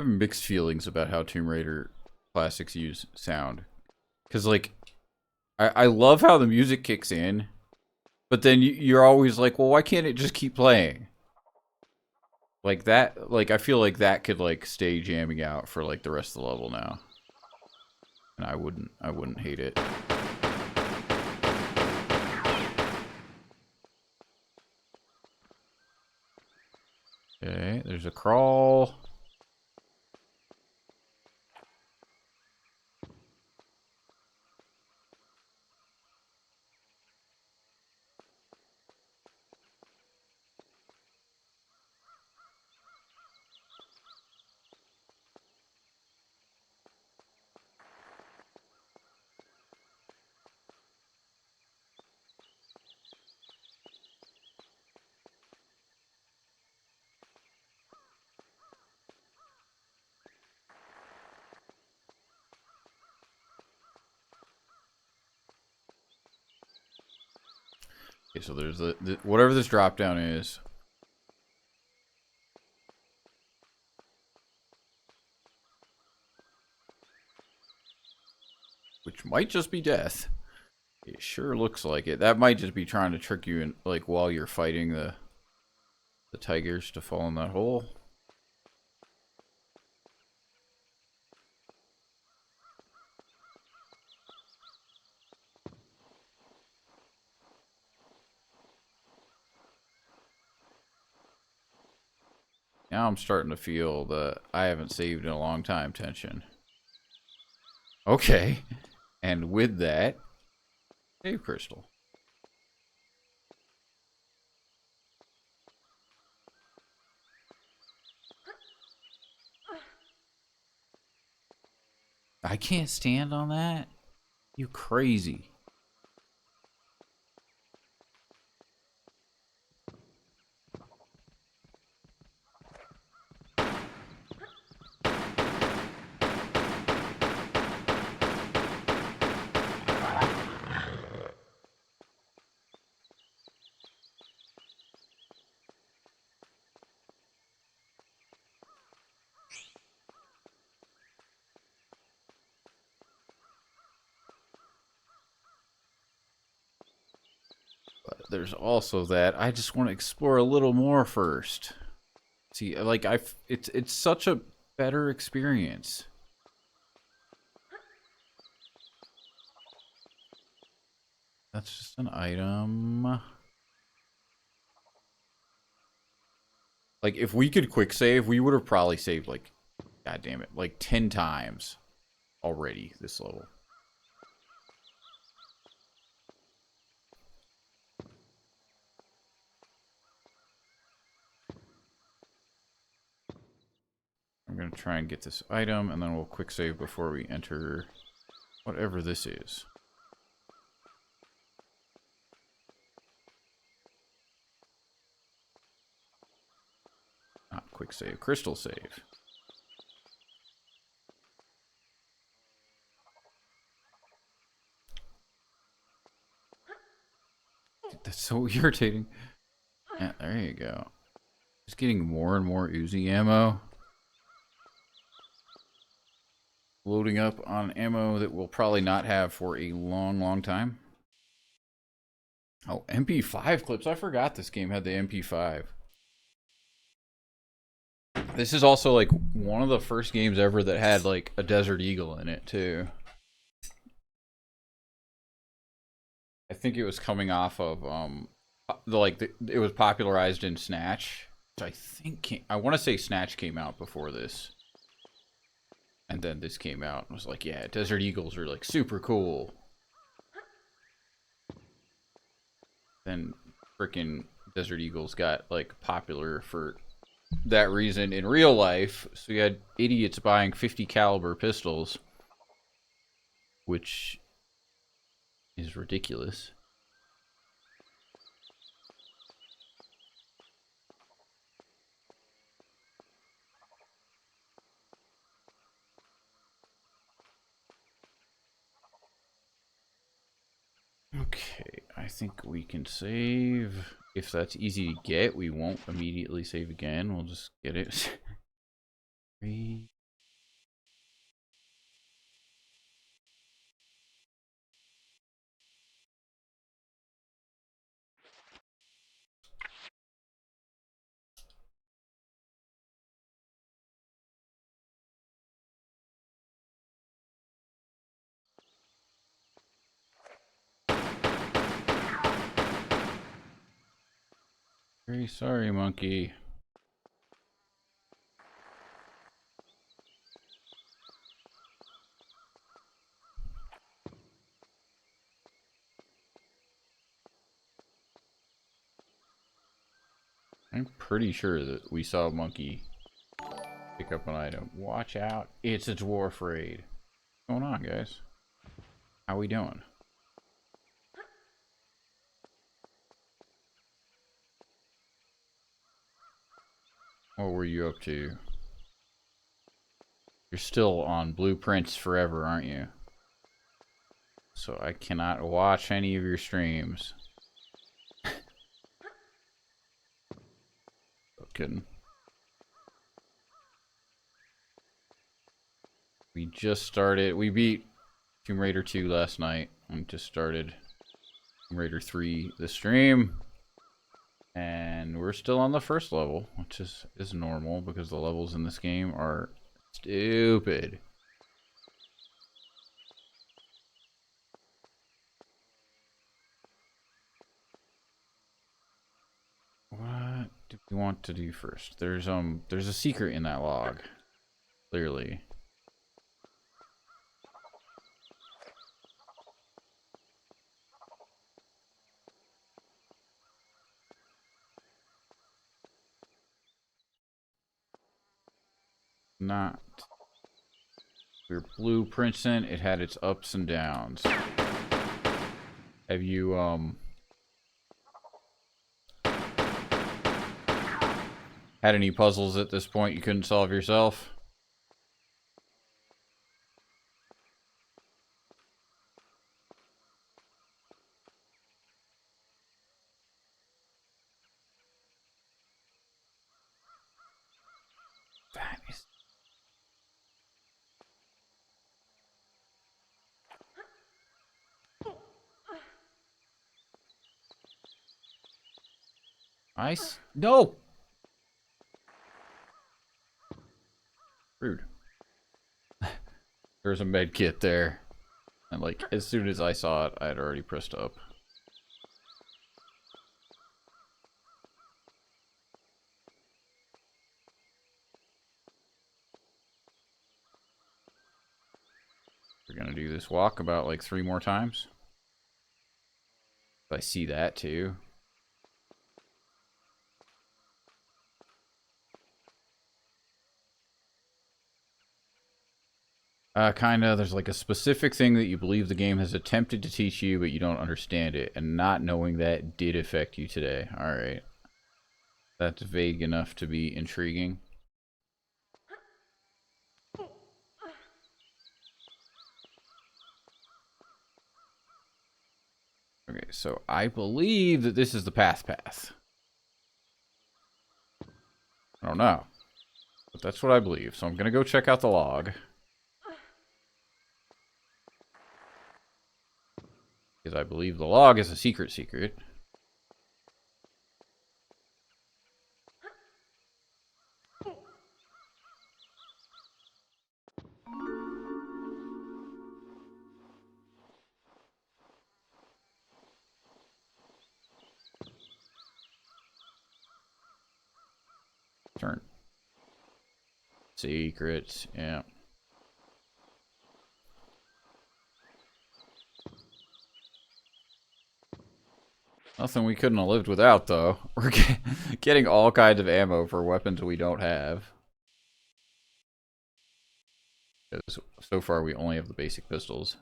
have mixed feelings about how Tomb Raider classics use sound. Because, like, I love how the music kicks in, but then you're always like, well, why can't it just keep playing? Like that, like, I feel like that could, like, stay jamming out for, like, the rest of the level now. And I wouldn't hate it. Okay, there's a crawl. Okay, so there's the whatever this drop down is. Which might just be death. It sure looks like it. That might just be trying to trick you in, like, while you're fighting the tigers to fall in that hole. Now I'm starting to feel the I haven't saved in a long time tension. Okay. And with that, save crystal. I can't stand on that? You crazy. But there's also that I just want to explore a little more first. See, like it's such a better experience. That's just an item. Like, if we could quick save, we would have probably saved, like, god damn it, like 10 times already this level. I'm gonna try and get this item, and then we'll quick save before we enter whatever this is. Not quick save, crystal save. That's so irritating. Yeah, there you go. Just getting more and more Uzi ammo. Loading up on ammo that we'll probably not have for a long, long time. Oh, MP5 clips. I forgot this game had the MP5. This is also, like, one of the first games ever that had, like, a Desert Eagle in it, too. I think it was coming off of, it was popularized in Snatch. Which I think, I want to say Snatch came out before this. And then this came out and was like, yeah, Desert Eagles are, like, super cool. Then freaking Desert Eagles got, like, popular for that reason in real life. So you had idiots buying 50 caliber pistols, which is ridiculous. Okay, I think we can save. If that's easy to get, we won't immediately save again. We'll just get it. 3. Very sorry, monkey. I'm pretty sure that we saw a monkey pick up an item. Watch out. It's a dwarf raid. What's going on, guys? How we doing? What were you up to? You're still on Blueprints Forever, aren't you? So I cannot watch any of your streams. Kidding. We just started. We beat Tomb Raider 2 last night. We just started Tomb Raider 3 the stream. And we're still on the first level, which is normal because the levels in this game are stupid. What do we want to do first? There's a secret in that log. Clearly. Not. We're blueprinting. It had its ups and downs. Have you had any puzzles at this point you couldn't solve yourself? That is... Ice? No! Rude. There's a med kit there. And like, as soon as I saw it, I had already pressed up. We're gonna do this walk about like 3 more times. I see that too. Kinda. There's like a specific thing that you believe the game has attempted to teach you, but you don't understand it. And not knowing that did affect you today. Alright. That's vague enough to be intriguing. Okay, so I believe that this is the path. I don't know. But that's what I believe. So I'm gonna go check out the log. Because I believe the log is a secret. Turn. Secrets, yeah. Nothing we couldn't have lived without, though. We're getting all kinds of ammo for weapons we don't have. So far, we only have the basic pistols.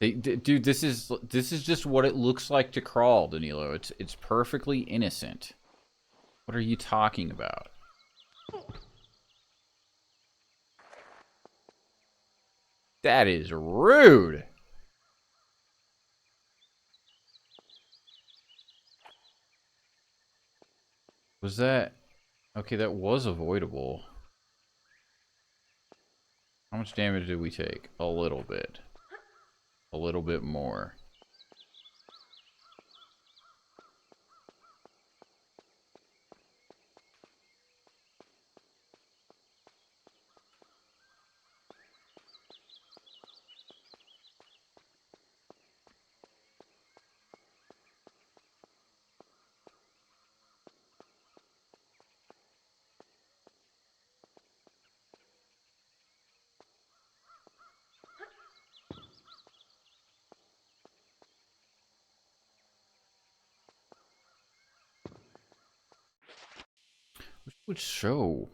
Dude, this is just what it looks like to crawl, Danilo. It's perfectly innocent. What are you talking about? That is rude. Was that... Okay, that was avoidable. How much damage did we take? A little bit. A little bit more. Which would show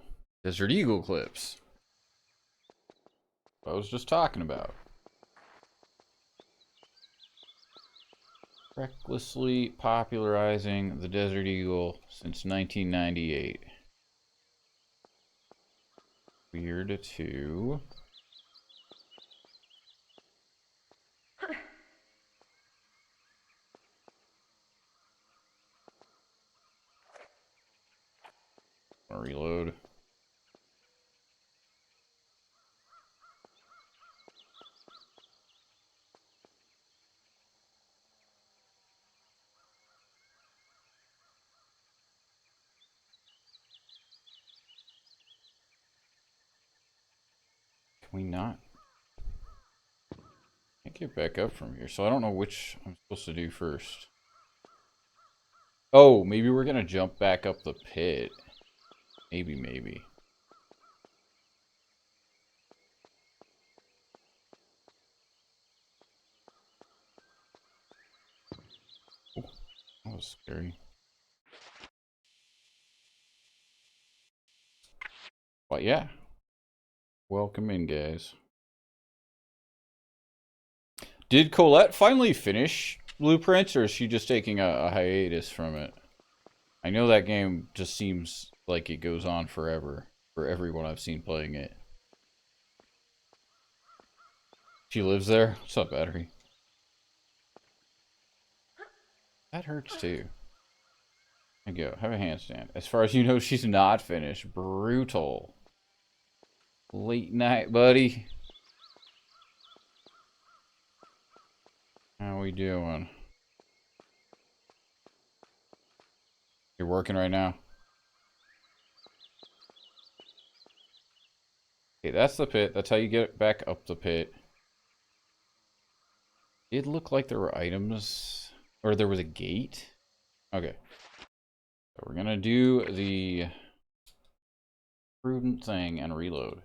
Desert Eagle clips. I was just talking about. Recklessly popularizing the Desert Eagle since 1998. Weird to... Reload. Can we not? Can't get back up from here, so I don't know which I'm supposed to do first. Oh, maybe we're gonna jump back up the pit. Maybe. Oh, that was scary. But yeah. Welcome in, guys. Did Colette finally finish Blueprints, or is she just taking a hiatus from it? I know that game just seems like it goes on forever for everyone I've seen playing it. She lives there? What's up, Battery? That hurts too. There you go. Have a handstand. As far as you know, she's not finished. Brutal. Late night, buddy. How we doing? You're working right now? Okay, that's the pit. That's how you get back up the pit. It looked like there were items. Or there was a gate. Okay. So we're gonna do the prudent thing and reload.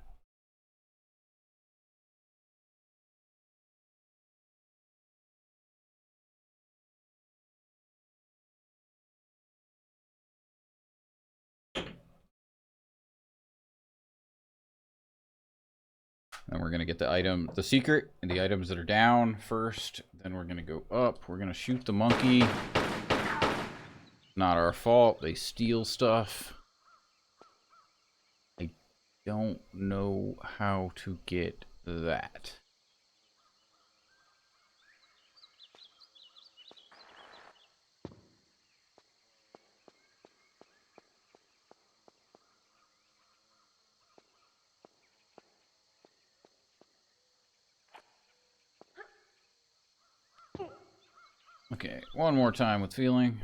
And we're gonna get the item, the secret, and the items that are down first. Then we're gonna go up. We're gonna shoot the monkey. Not our fault. They steal stuff. I don't know how to get that. Okay, one more time with feeling.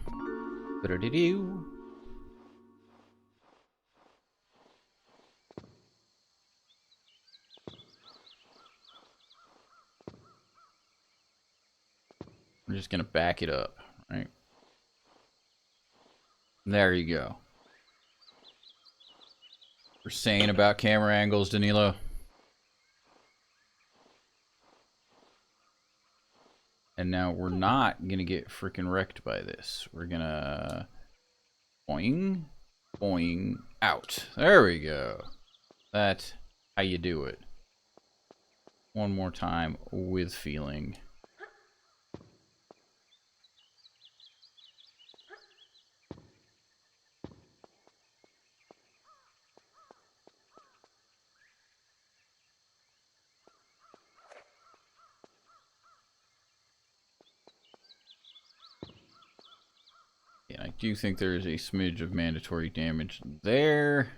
Ba-da-dee-doo. We're just gonna back it up, right? There you go. We're saying about camera angles, Danilo. And now we're not gonna get freaking wrecked by this. We're gonna boing, boing, out. There we go. That's how you do it. One more time with feeling. Yeah, I do think there is a smidge of mandatory damage there.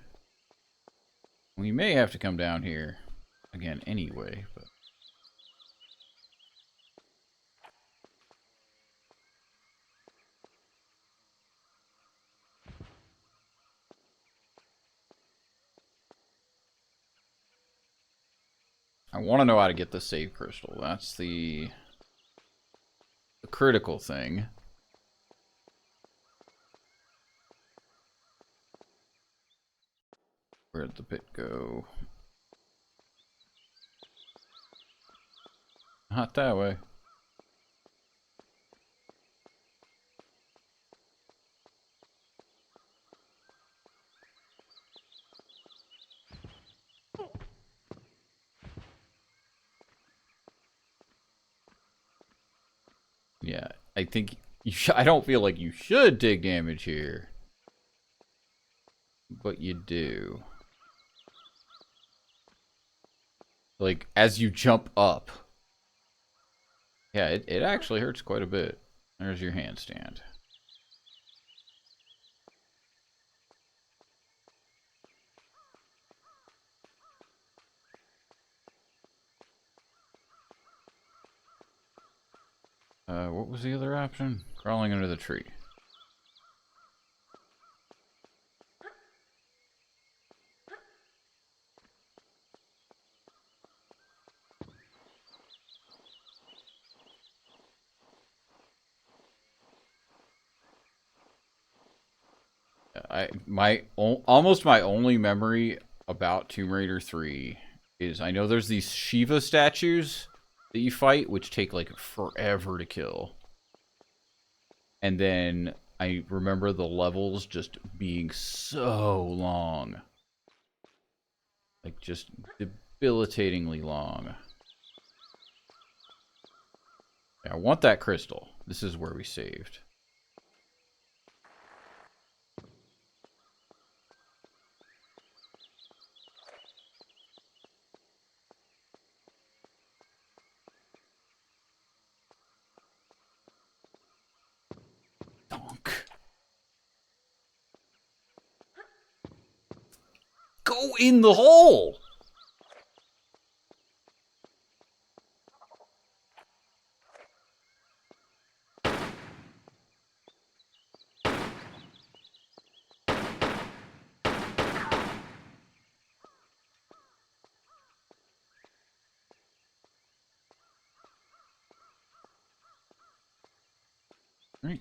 We may have to come down here again anyway, but... I want to know how to get the save crystal. That's the critical thing. Where'd the pit go? Not that way. Yeah, I think I don't feel like you should take damage here, but you do. Like as you jump up. Yeah, it actually hurts quite a bit. There's your handstand. What was the other option? Crawling under the tree. Almost my only memory about Tomb Raider 3 is I know there's these Shiva statues that you fight, which take like forever to kill. And then I remember the levels just being so long. Like just debilitatingly long. Yeah, I want that crystal. This is where we saved. Donk. Go in the hole! Right.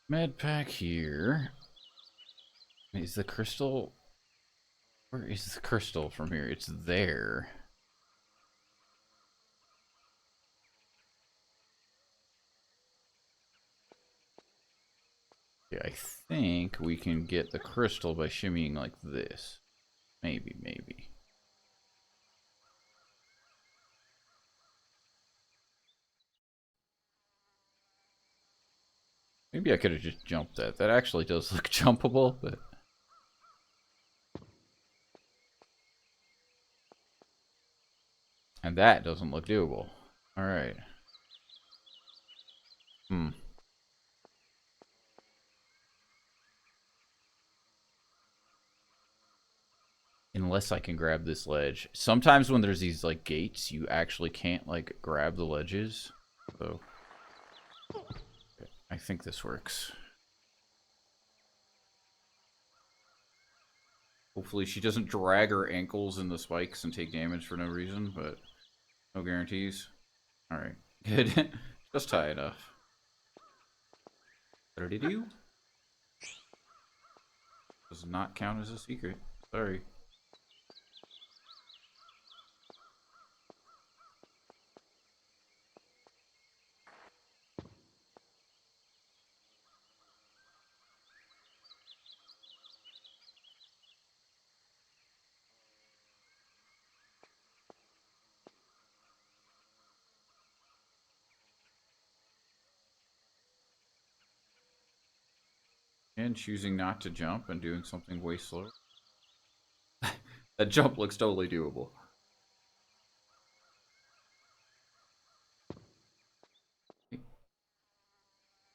Med pack here. Is the crystal... Where is the crystal from here? It's there. Yeah, I think we can get the crystal by shimmying like this. Maybe, maybe. Maybe I could have just jumped that. That actually does look jumpable, but... And that doesn't look doable. Alright. Unless I can grab this ledge. Sometimes when there's these, like, gates, you actually can't, like, grab the ledges. So... Okay, I think this works. Hopefully she doesn't drag her ankles in the spikes and take damage for no reason, but no guarantees. Alright, good. Just high enough. What did he do? Does not count as a secret. Sorry. And choosing not to jump and doing something way slower. That jump looks totally doable.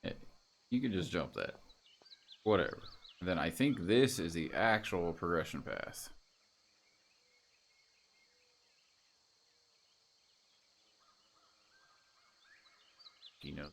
Yeah, you can just jump that. Whatever. And then I think this is the actual progression path. You know.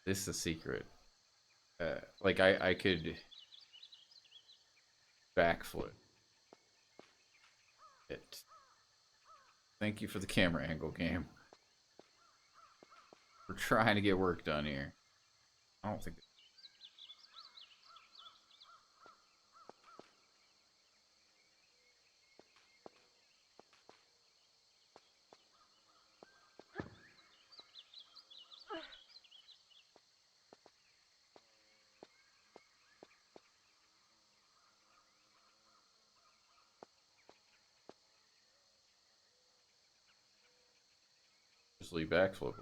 This is a secret. Like I could backflip it. Thank you for the camera angle, game. We're trying to get work done here. I don't think. Just leave backflip.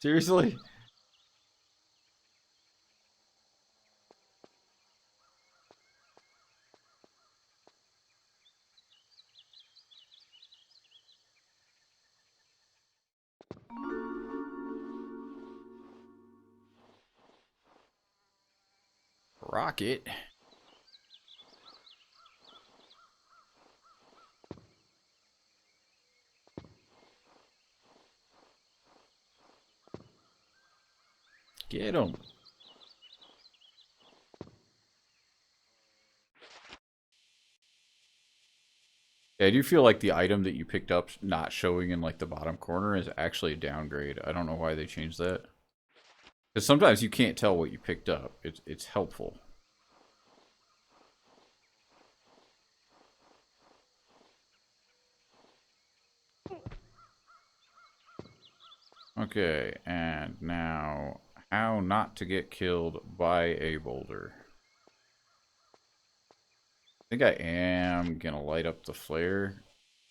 Seriously? Rocket. Get him. Yeah, I do feel like the item that you picked up not showing in like the bottom corner is actually a downgrade. I don't know why they changed that. Because sometimes you can't tell what you picked up. It's helpful. Okay, and now how not to get killed by a boulder. I think I am gonna light up the flare,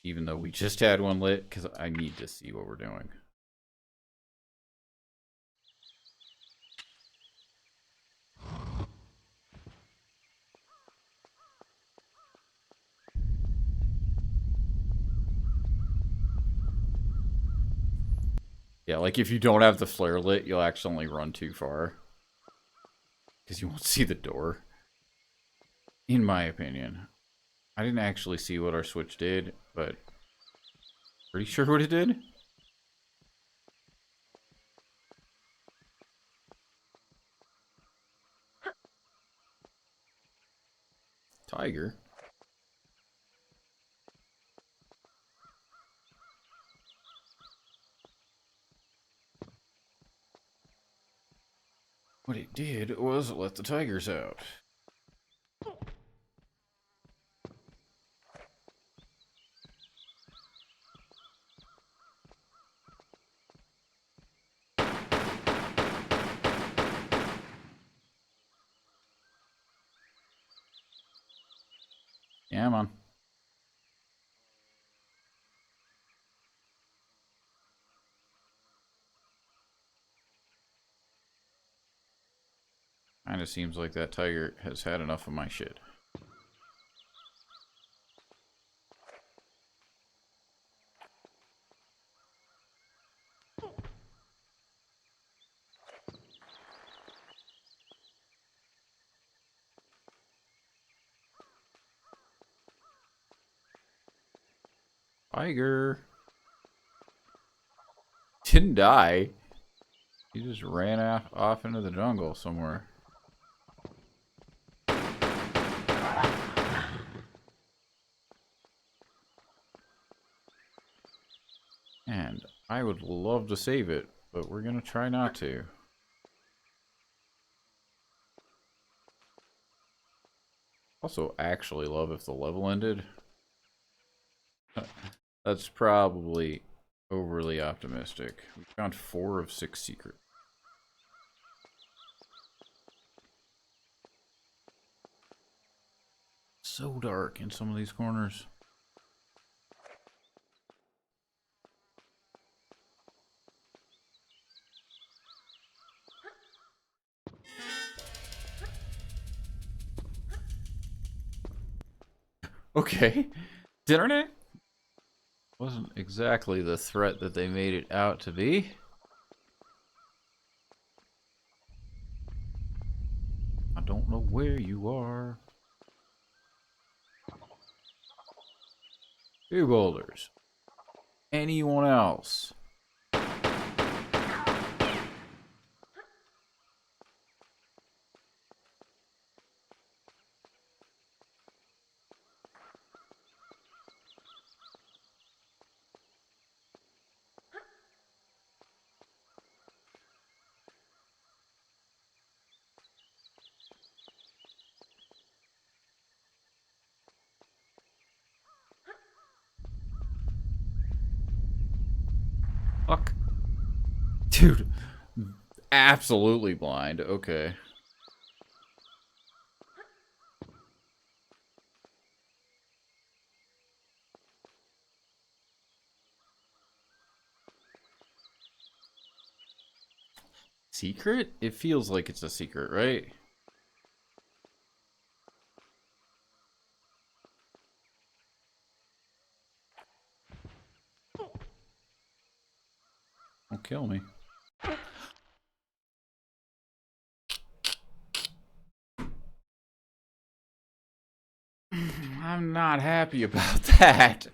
even though we just had one lit, because I need to see what we're doing. Yeah, like if you don't have the flare lit, you'll accidentally run too far. Because you won't see the door. In my opinion. I didn't actually see what our switch did, but pretty sure what it did. Tiger. What it did was let the tigers out. Yeah, man. Kinda seems like that tiger has had enough of my shit. Tiger. Didn't die. He just ran off into the jungle somewhere. And I would love to save it, but we're gonna try not to. Also, actually love if the level ended. That's probably overly optimistic. We found 4 of 6 secrets. So dark in some of these corners. Okay. Internet wasn't exactly the threat that they made it out to be. I don't know where you are. 2 boulders. Anyone else? Fuck. Dude. Absolutely blind. Okay. Secret? It feels like it's a secret, right? Don't kill me. I'm not happy about that.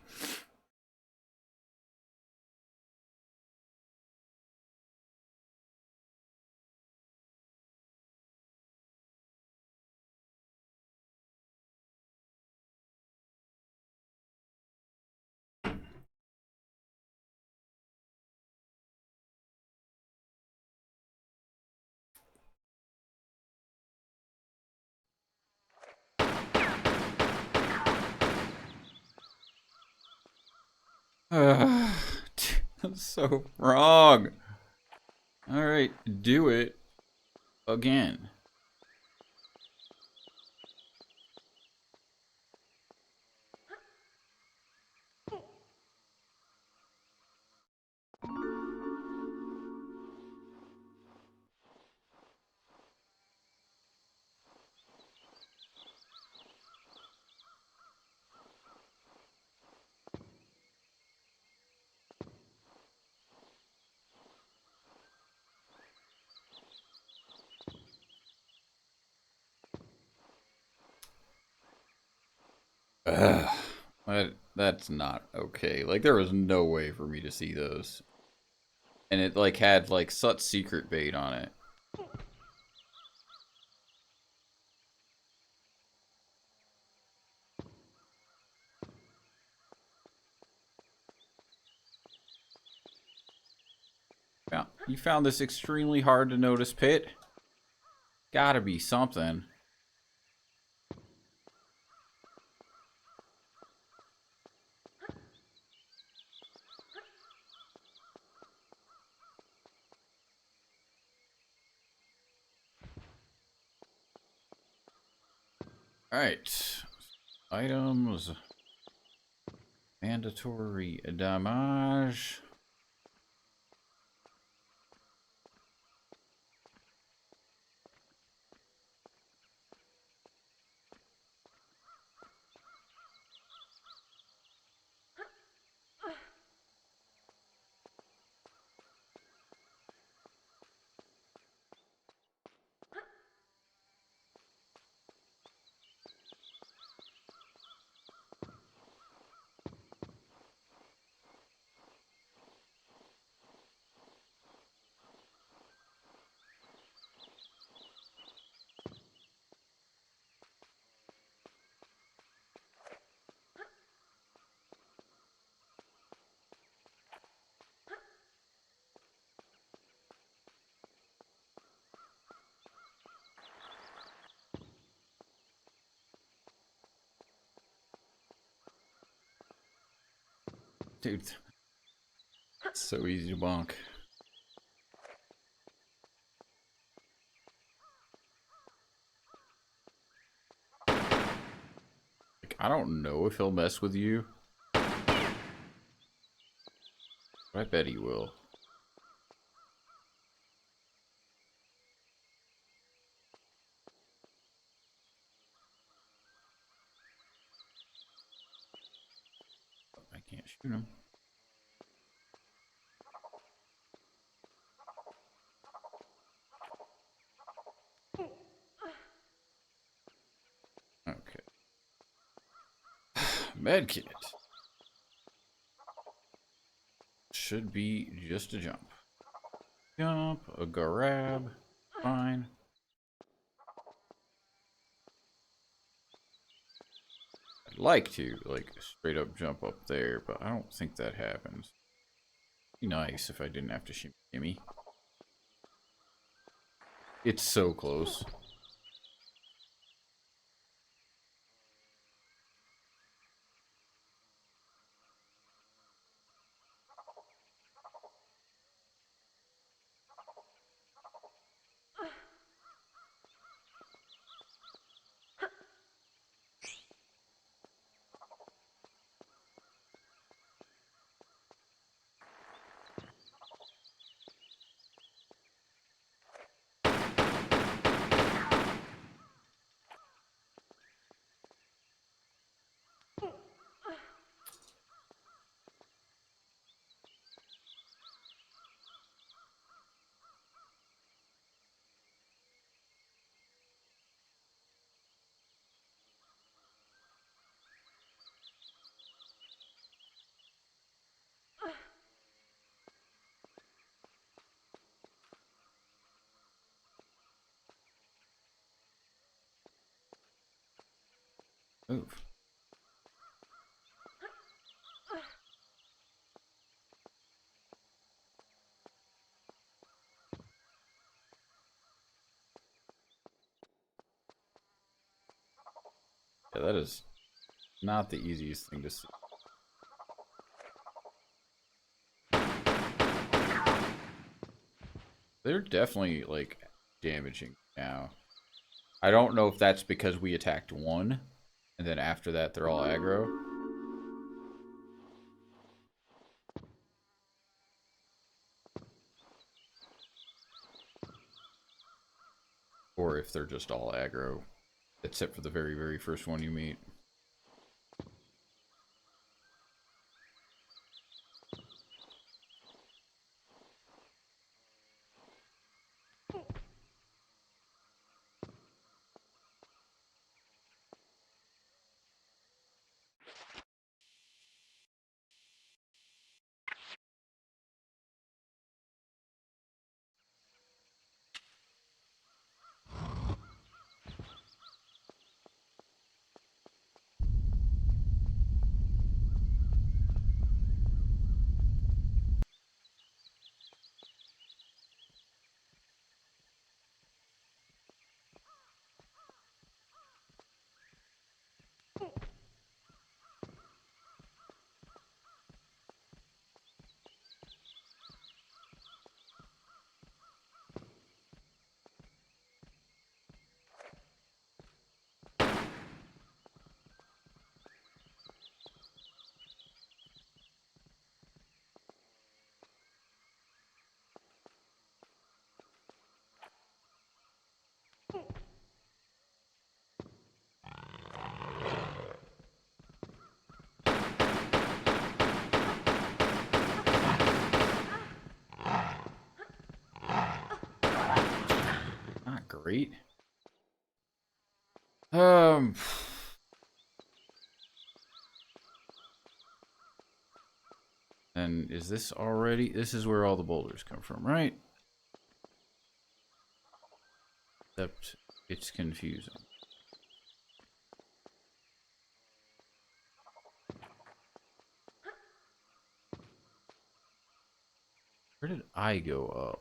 That's so wrong. Alright, do it again. Ugh. That's not okay. Like, there was no way for me to see those. And it, like, had, like, such secret bait on it. You found this extremely hard to notice pit? Gotta be something. Alright. Items. Mandatory damage. Dude, it's so easy to bonk. Like, I don't know if he'll mess with you, but I bet he will. I can't shoot him. Okay. Medkit. Should be just a jump. Jump, a grab. Fine. I'd like to, like, straight up jump up there, but I don't think that happens. It'd be nice if I didn't have to shimmy. It's so close. Move. Yeah, that is not the easiest thing to see. They're definitely, like, damaging now. I don't know if that's because we attacked one, and then after that they're all aggro. Or if they're just all aggro, except for the very, very first one you meet. Not great. And is this already? This is where all the boulders come from, right? Except it's confusing. Where did I go up?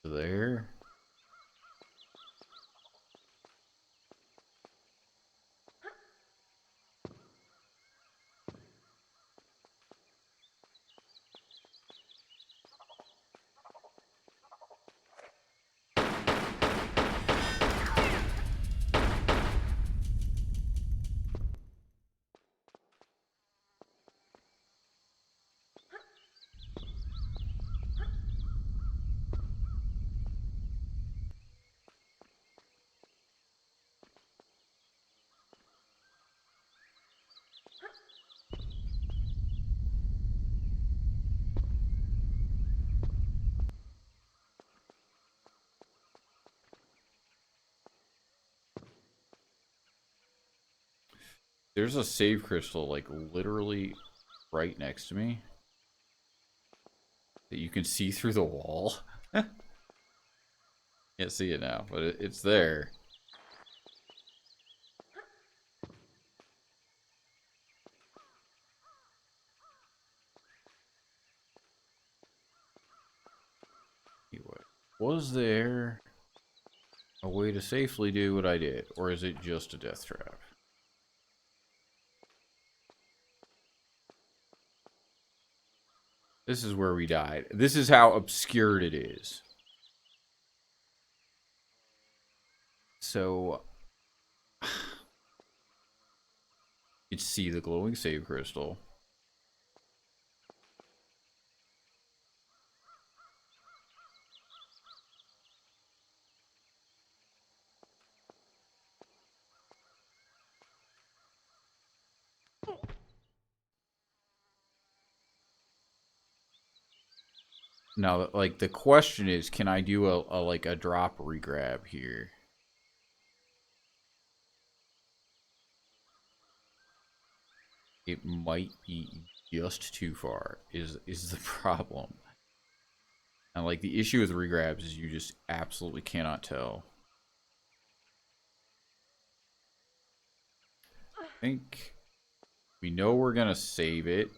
There. There's a save crystal, like, literally right next to me. That you can see through the wall. Can't see it now, but it's there. Anyway, was there a way to safely do what I did? Or is it just a death trap? This is where we died. This is how obscured it is. So, you can see the glowing save crystal. Now, like, the question is, can I do a like a drop regrab here? It might be just too far, is the problem. And like the issue with regrabs is you just absolutely cannot tell. I think we know we're gonna save it.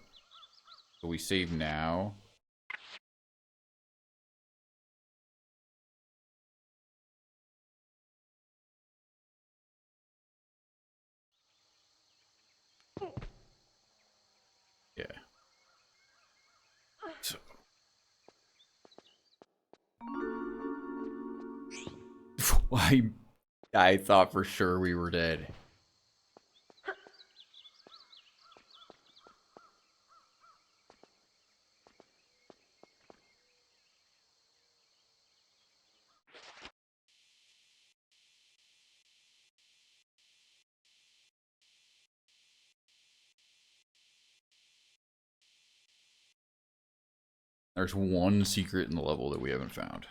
So we save now. Yeah. So, I thought for sure we were dead. There's one secret in the level that we haven't found.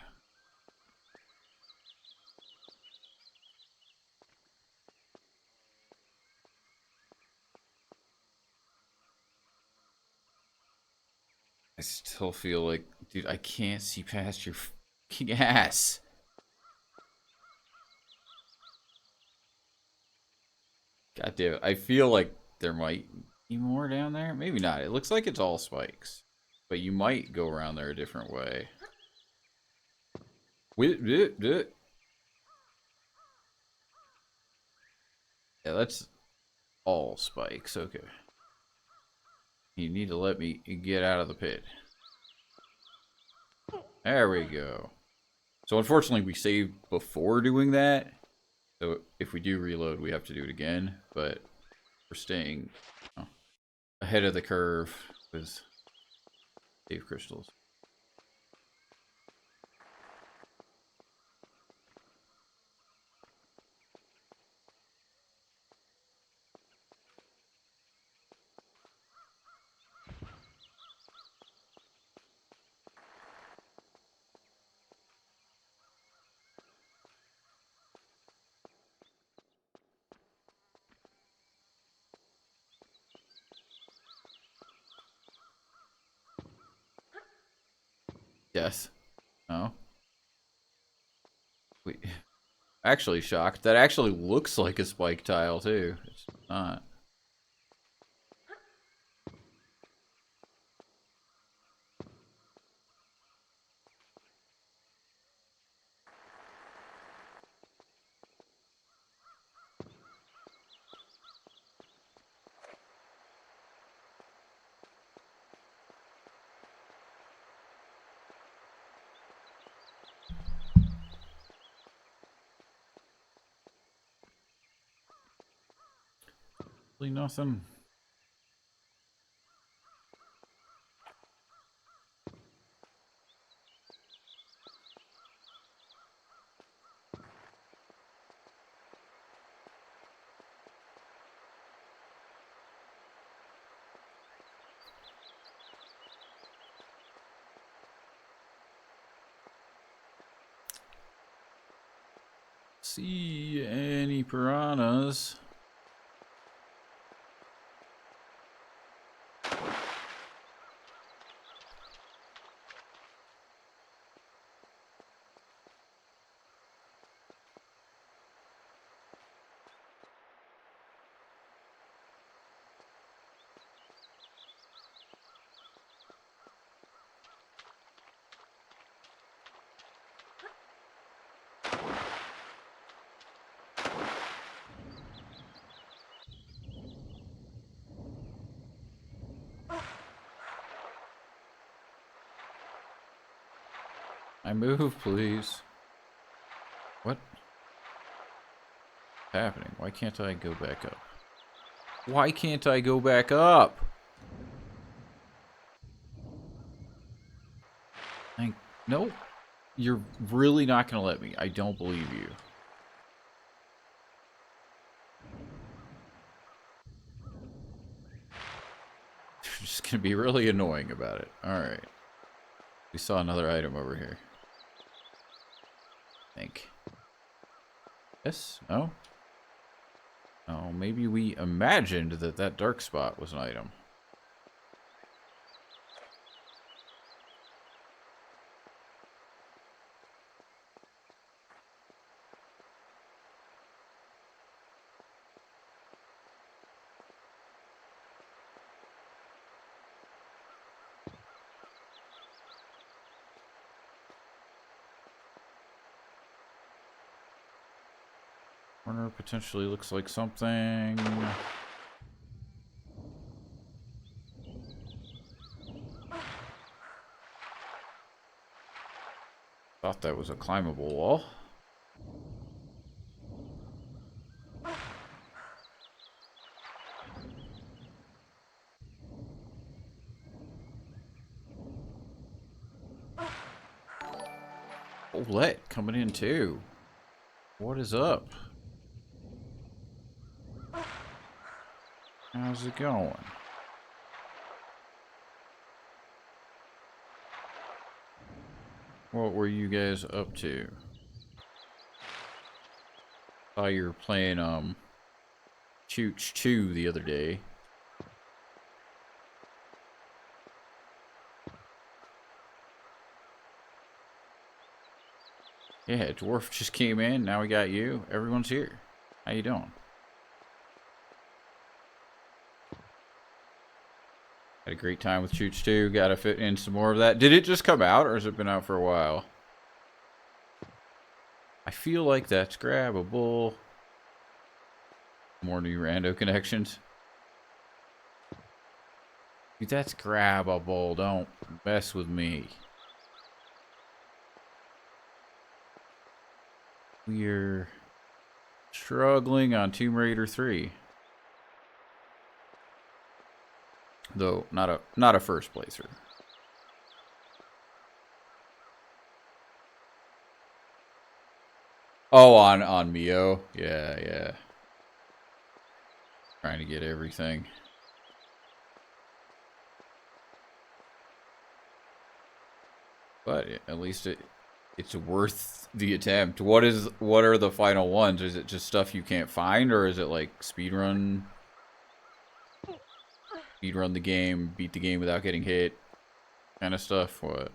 I still feel like, dude, I can't see past your fucking ass. God damn it. I feel like there might be more down there. Maybe not. It looks like it's all spikes. But you might go around there a different way. Yeah, that's all spikes. Okay. You need to let me get out of the pit. There we go. So unfortunately we saved before doing that. So if we do reload, we have to do it again. But we're staying ahead of the curve with save crystals. Death. No. Wait. Actually shocked. That actually looks like a spike tile too. It's not. Really nothing. See any piranhas? I move, please? What's happening? Why can't I go back up? Why can't I go back up? No. You're really not going to let me. I don't believe you. You're just going to be really annoying about it. Alright. We saw another item over here. I think. Yes? No? Oh, maybe we imagined that that dark spot was an item. Corner potentially looks like something. Thought that was a climbable wall. Let coming in too. What is up? How's it going? What were you guys up to? Saw you were playing Chooch 2 the other day. Yeah, Dwarf just came in, now we got you. Everyone's here. How you doing? Had a great time with Chooch 2. Gotta fit in some more of that. Did it just come out, or has it been out for a while? I feel like that's grabbable. More new rando connections. Dude, that's grabbable. Don't mess with me. We're struggling on Tomb Raider 3. Though not a first playthrough. Oh, on Mio. Yeah. Trying to get everything. But at least it's worth the attempt. What are the final ones? Is it just stuff you can't find, or is it like speedrun the game, beat the game without getting hit kind of stuff? What?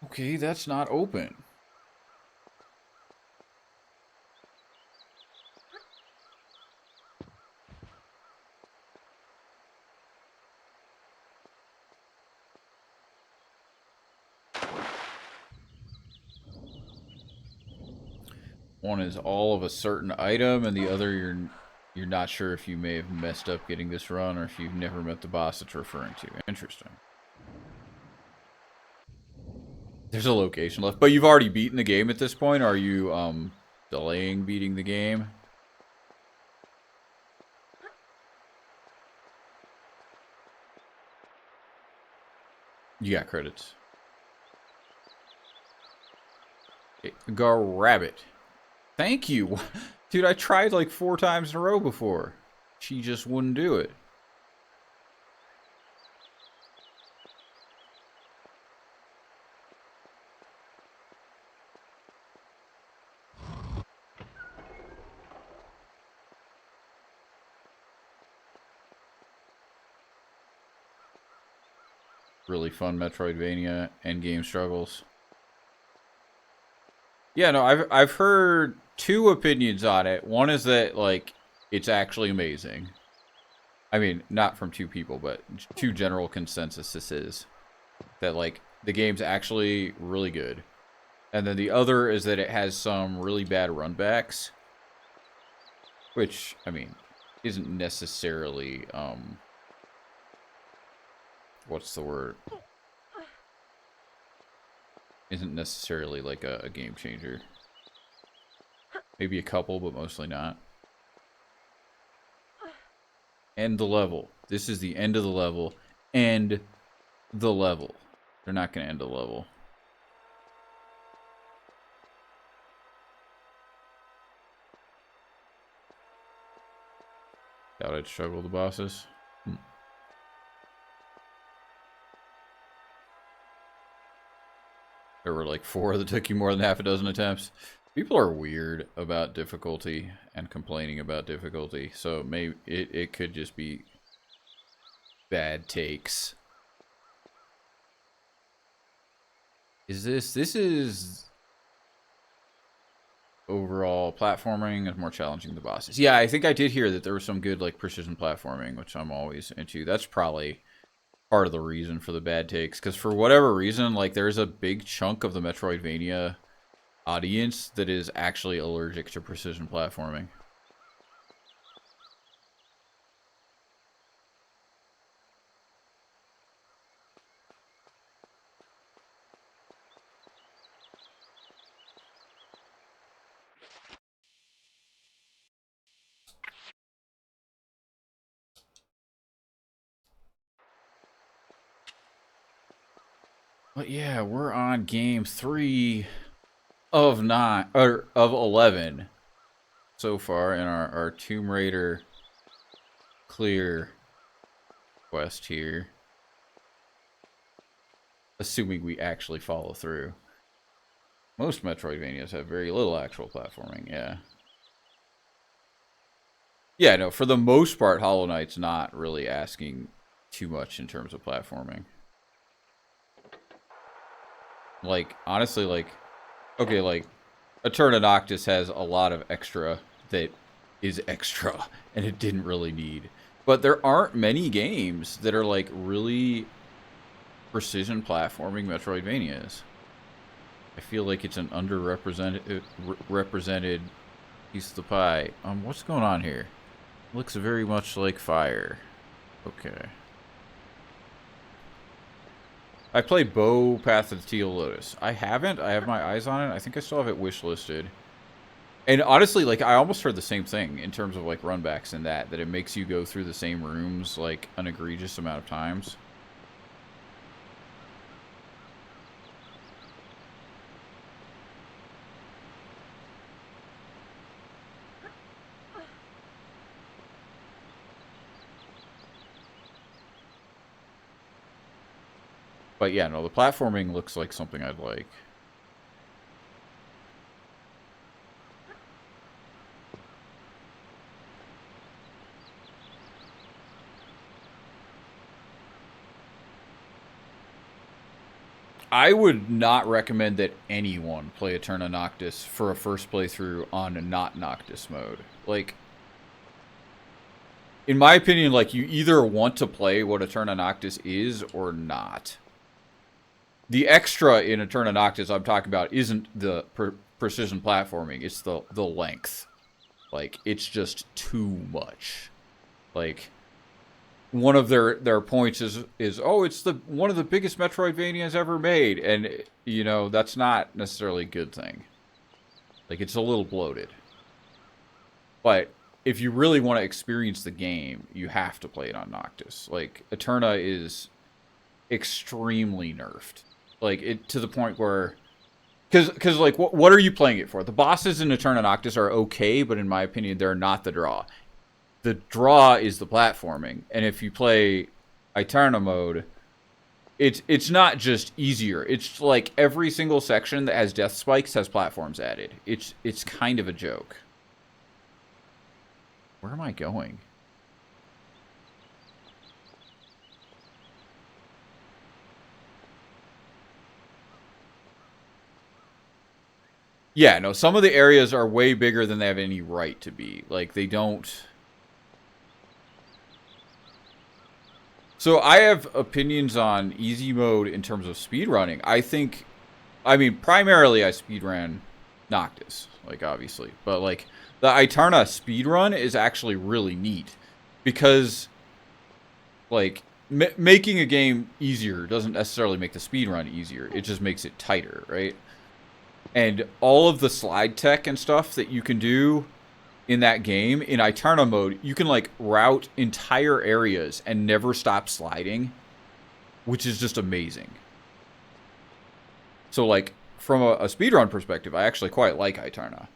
Okay, that's not open. One is all of a certain item, and the other you're not sure if you may have messed up getting this run, or if you've never met the boss it's referring to. Interesting. There's a location left, but you've already beaten the game at this point. Are you delaying beating the game? You got credits. Grab it. Thank you. Dude, I tried like 4 times in a row before. She just wouldn't do it. Really fun Metroidvania endgame struggles. Yeah, no, I've heard 2 opinions on it. One is that like it's actually amazing. I mean, not from 2 people, but 2 general consensuses that like the game's actually really good. And then the other is that it has some really bad runbacks. Which, I mean, isn't necessarily, what's the word? Isn't necessarily like a game changer. Maybe a couple, but mostly not. End the level. This is the end of the level. End the level. They're not going to end the level. Doubt I'd struggle with the bosses. There were like 4 that took you more than half a dozen attempts. People are weird about difficulty and complaining about difficulty, so maybe it could just be bad takes. This is overall platforming is more challenging than the bosses. Yeah, I think I did hear that there was some good like precision platforming, which I'm always into. That's probably part of the reason for the bad takes, because for whatever reason, like there's a big chunk of the Metroidvania audience that is actually allergic to precision platforming. But yeah, we're on game 3 of 9 or of 11 so far in our Tomb Raider clear quest here. Assuming we actually follow through. Most Metroidvanias have very little actual platforming, yeah. Yeah, no, for the most part, Hollow Knight's not really asking too much in terms of platforming. Like, honestly, like, okay, like, Eterna Noctis has a lot of extra that is extra, and it didn't really need. But there aren't many games that are, like, really precision platforming Metroidvanias. I feel like it's an underrepresented represented piece of the pie. What's going on here? Looks very much like fire. Okay. I played Bow Path of the Teal Lotus. I haven't. I have my eyes on it. I think I still have it wishlisted. And honestly, like, I almost heard the same thing in terms of, like, runbacks and that it makes you go through the same rooms, like, an egregious amount of times. But yeah, no, the platforming looks like something I'd like. I would not recommend that anyone play Eterna Noctis for a first playthrough on a not Noctis mode. Like, in my opinion, like, you either want to play what Eterna Noctis is or not. The extra in Eterna Noctis I'm talking about isn't the precision platforming, it's the length. Like, it's just too much. Like, one of their points is oh, it's one of the biggest Metroidvanias ever made, and you know that's not necessarily a good thing. Like, it's a little bloated. But if you really want to experience the game, you have to play it on Noctis. Like, Eterna is extremely nerfed. Like, it to the point where because like what are you playing it for? The bosses in Eterna Noctis are okay, but in my opinion, they're not the draw. The draw is the platforming, and if you play Eterna mode, it's not just easier. It's like every single section that has death spikes has platforms added. It's kind of a joke. Where am I going? Yeah, no, some of the areas are way bigger than they have any right to be. Like, they don't... So I have opinions on easy mode in terms of speedrunning. I think I mean, primarily I speedran Noctis, like, obviously. But, like, the Eterna speedrun is actually really neat. Because, like, making a game easier doesn't necessarily make the speedrun easier. It just makes it tighter, right? And all of the slide tech and stuff that you can do in that game, in Eterna mode, you can, like, route entire areas and never stop sliding, which is just amazing. So, like, from a speedrun perspective, I actually quite like Eterna.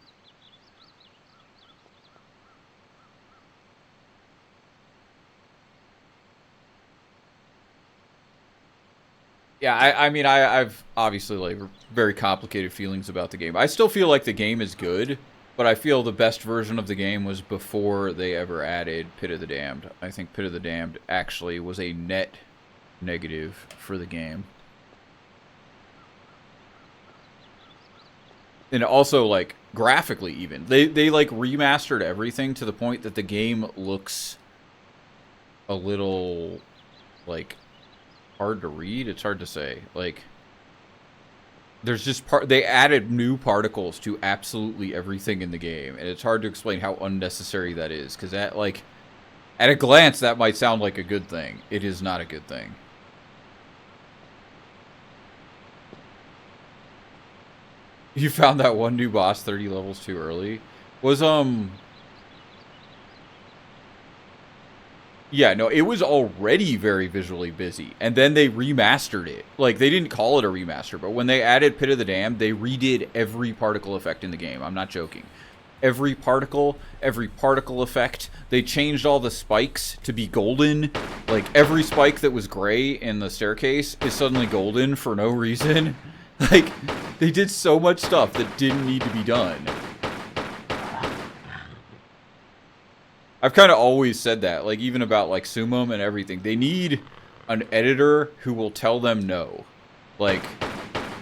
Yeah, I mean, I've obviously, like, very complicated feelings about the game. I still feel like the game is good, but I feel the best version of the game was before they ever added Pit of the Damned. I think Pit of the Damned actually was a net negative for the game. And also, like, graphically even. They like, remastered everything to the point that the game looks a little, like, hard to read. It's hard to say. Like, there's just they added new particles to absolutely everything in the game, and it's hard to explain how unnecessary that is, because that, like, at a glance, that might sound like a good thing. It is not a good thing. You found that one new boss 30 levels too early? Was, yeah, no, it was already very visually busy, and then they remastered it. Like, they didn't call it a remaster, but when they added Pit of the Damned, they redid every particle effect in the game. I'm not joking. Every particle effect. They changed all the spikes to be golden. Like, every spike that was gray in the staircase is suddenly golden for no reason. Like, they did so much stuff that didn't need to be done. I've kind of always said that, like, even about, like, Sumum and everything. They need an editor who will tell them no. Like,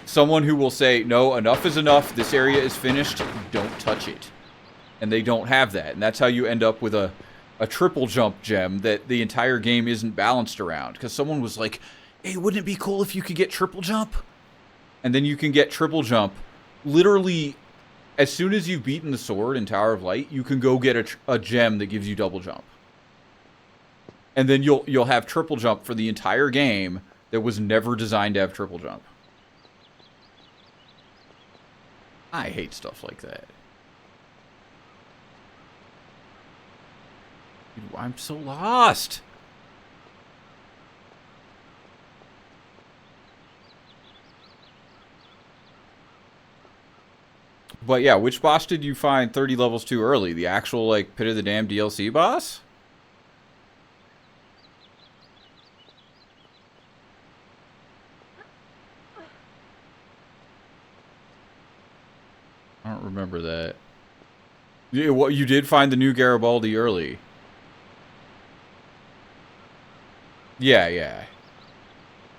someone who will say, no, enough is enough, this area is finished, don't touch it. And they don't have that, and that's how you end up with a triple jump gem that the entire game isn't balanced around. Because someone was like, hey, wouldn't it be cool if you could get triple jump? And then you can get triple jump literally. As soon as you've beaten the sword in Tower of Light, you can go get a gem that gives you double jump. And then you'll have triple jump for the entire game that was never designed to have triple jump. I hate stuff like that. Dude, I'm so lost. But yeah, which boss did you find 30 levels too early? The actual, like, Pit of the Damned DLC boss? I don't remember that. Yeah, well, you did find the new Garibaldi early. Yeah, yeah.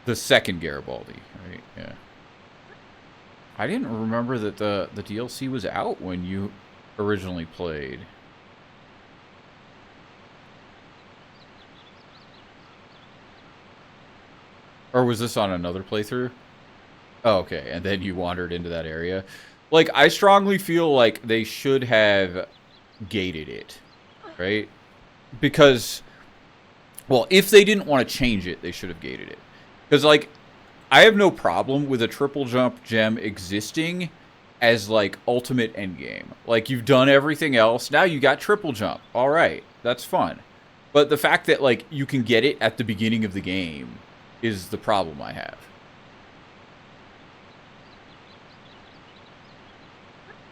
The second Garibaldi, right? Yeah. I didn't remember that the DLC was out when you originally played. Or was this on another playthrough? Oh, okay, and then you wandered into that area. Like, I strongly feel like they should have gated it, right? Because, well, if they didn't want to change it, they should have gated it. Because, like, I have no problem with a triple jump gem existing as, like, ultimate endgame. Like, you've done everything else, now you got triple jump. Alright, that's fun. But the fact that, like, you can get it at the beginning of the game is the problem I have.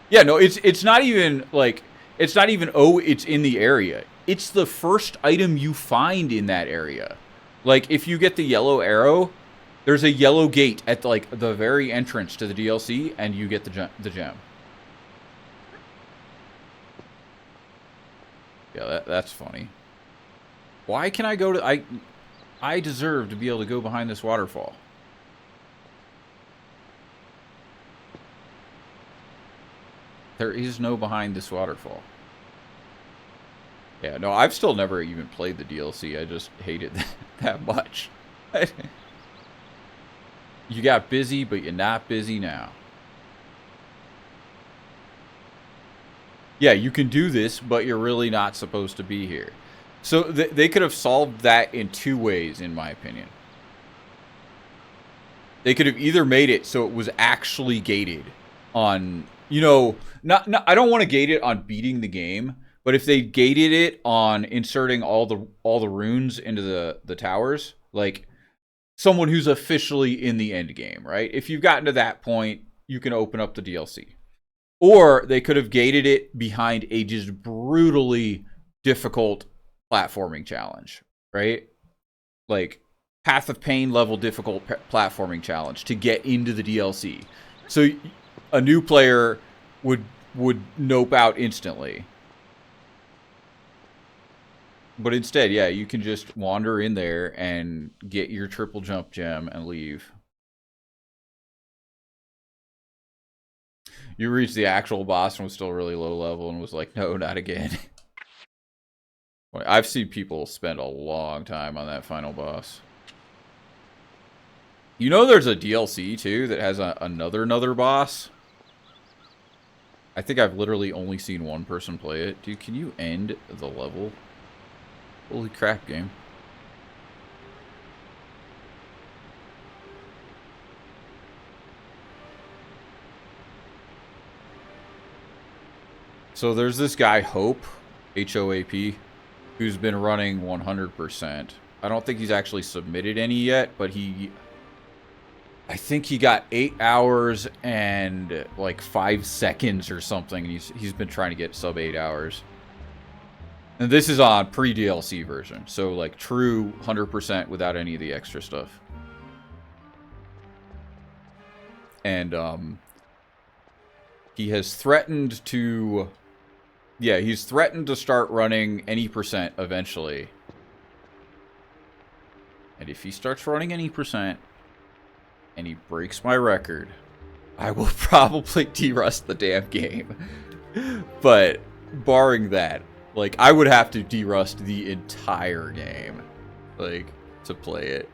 Yeah, no, it's not even, like, it's not even, oh, it's in the area. It's the first item you find in that area. Like, if you get the yellow arrow, there's a yellow gate at, like, the very entrance to the DLC, and you get the gem. Yeah, that's funny. Why can I go to... I deserve to be able to go behind this waterfall. There is no behind this waterfall. Yeah, no, I've still never even played the DLC. I just hate it that much. You got busy, but you're not busy now. Yeah, you can do this, but you're really not supposed to be here. So they could have solved that in two ways, in my opinion. They could have either made it so it was actually gated on, you know, not I don't want to gate it on beating the game, but if they gated it on inserting all the runes into the towers, like someone who's officially in the end game, right? If you've gotten to that point, you can open up the DLC. Or they could have gated it behind a just brutally difficult platforming challenge, right? Like Path of Pain level difficult platforming challenge to get into the DLC. So a new player would nope out instantly. But instead, yeah, you can just wander in there and get your triple jump gem and leave. You reached the actual boss and was still really low level and was like, no, not again. I've seen people spend a long time on that final boss. You know there's a DLC, too, that has another boss? I think I've literally only seen one person play it. Dude, can you end the level? Holy crap, game. So there's this guy, Hope, H-O-A-P, who's been running 100%. I don't think he's actually submitted any yet, but I think he got 8 hours and like 5 seconds or something. And he's been trying to get sub 8 hours. And this is on pre-DLC version. So like true 100% without any of the extra stuff. And he has threatened to... Yeah, he's threatened to start running any percent eventually. And if he starts running any percent, and he breaks my record, I will probably derust the damn game. But barring that, like, I would have to derust the entire game, like, to play it.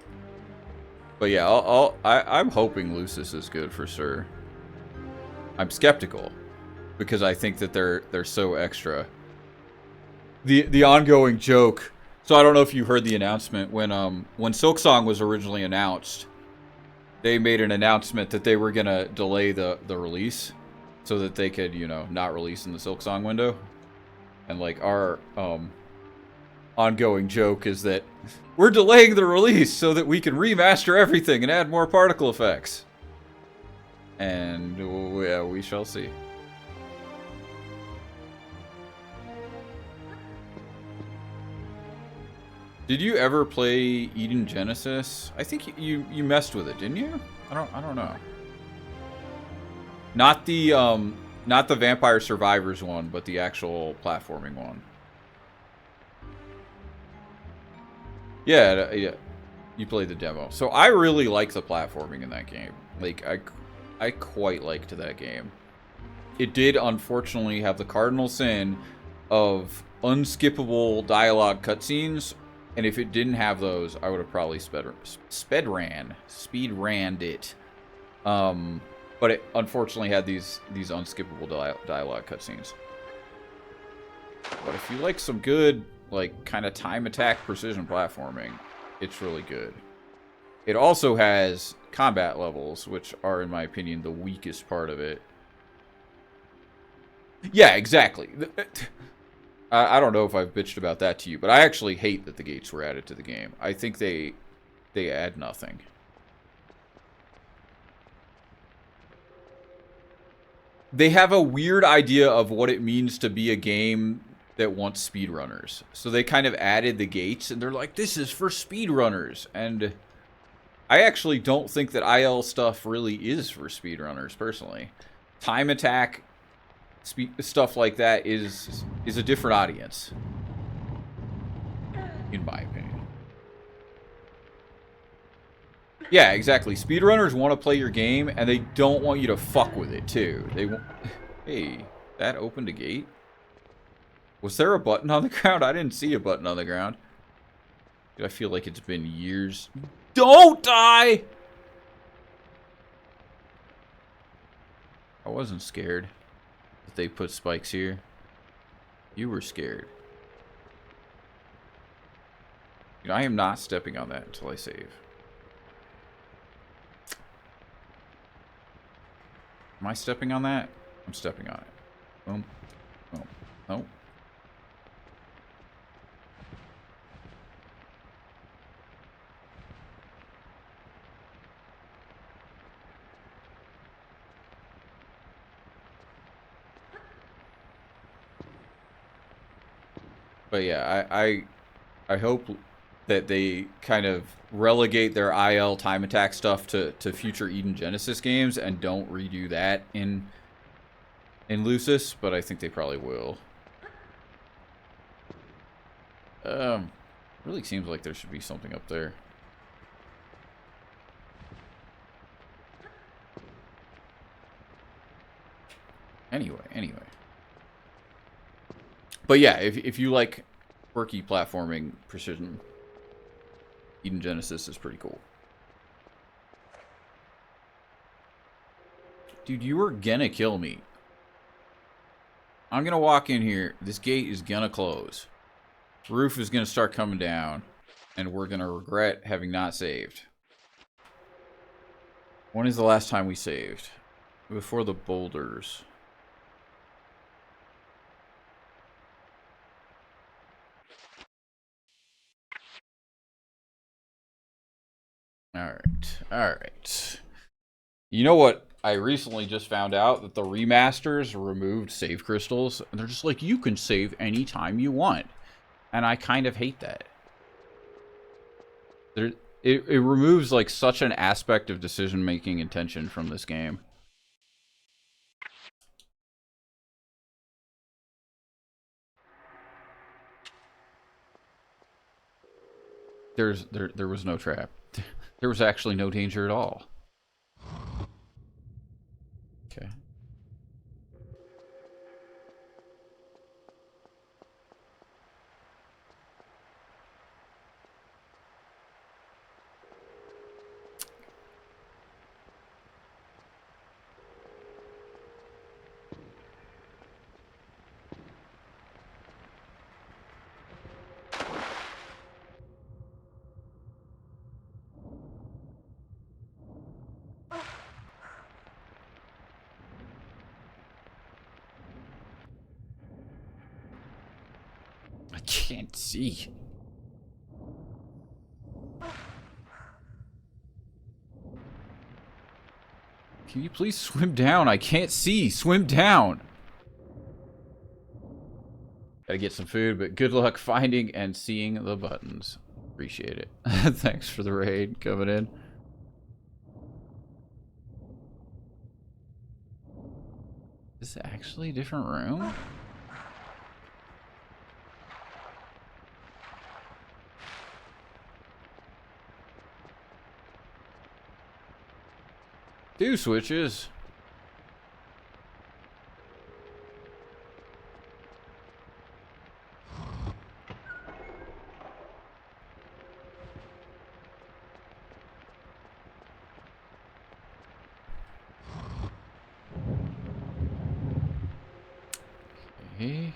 But yeah, I'm hoping Lucis is good for sure. I'm skeptical because I think that they're so extra. The ongoing joke. So I don't know if you heard the announcement when Silksong was originally announced. They made an announcement that they were gonna delay the release so that they could, you know, not release in the Silksong window. And like our ongoing joke is that we're delaying the release so that we can remaster everything and add more particle effects. And yeah, we shall see. Did you ever play Eden Genesis? I think you messed with it, didn't you? I don't know. Not the Vampire Survivors one, but the actual platforming one. Yeah, you played the demo. So I really like the platforming in that game. Like I quite liked that game. It did unfortunately have the cardinal sin of unskippable dialogue cutscenes. And if it didn't have those, I would have probably speed ran it. But it unfortunately had these unskippable dialogue cutscenes. But if you like some good, like, kind of time attack precision platforming, it's really good. It also has combat levels, which are, in my opinion, the weakest part of it. Yeah, exactly. I don't know if I've bitched about that to you, but I actually hate that the gates were added to the game. I think they add nothing. They have a weird idea of what it means to be a game that wants speedrunners. So they kind of added the gates, and they're like, this is for speedrunners. And I actually don't think that IL stuff really is for speedrunners, personally. Time attack... stuff like that is a different audience, in my opinion. Yeah, exactly. Speedrunners want to play your game, and they don't want you to fuck with it, too. They want... Hey, that opened a gate? Was there a button on the ground? I didn't see a button on the ground. Dude, I feel like it's been years. Don't die! I wasn't scared that they put spikes here. You were scared. You know, I am not stepping on that until I save. Am I stepping on that? I'm stepping on it. Boom. Boom. No. But yeah, I hope that they kind of relegate their IL time attack stuff to future Eden Genesis games and don't redo that in Lucis, but I think they probably will. Really seems like there should be something up there. Anyway. But yeah, if you like quirky platforming precision, Eden Genesis is pretty cool. Dude, you were gonna kill me. I'm gonna walk in here. This gate is gonna close. Roof is gonna start coming down. And we're gonna regret having not saved. When is the last time we saved? Before the boulders. Alright. You know what? I recently just found out that the remasters removed save crystals. And they're just like, you can save anytime you want. And I kind of hate that. It removes like such an aspect of decision making and tension from this game. There was no trap. There was actually no danger at all. Okay. I can't see. Can you please swim down? I can't see. Swim down. Gotta get some food, but good luck finding and seeing the buttons. Appreciate it. Thanks for the raid coming in. Is this actually a different room? Two switches. Okay.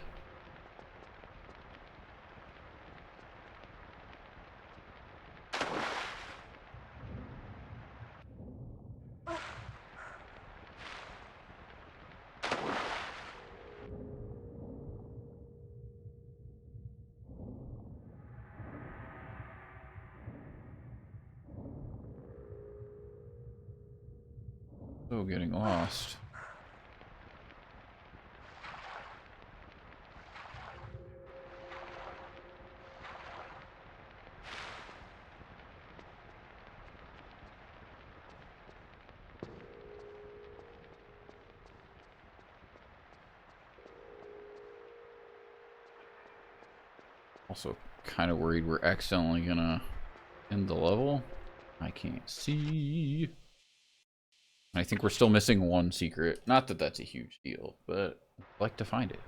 So getting lost. Also kind of worried we're accidentally gonna end the level. I can't see. I think we're still missing one secret. Not that that's a huge deal, but I'd like to find it.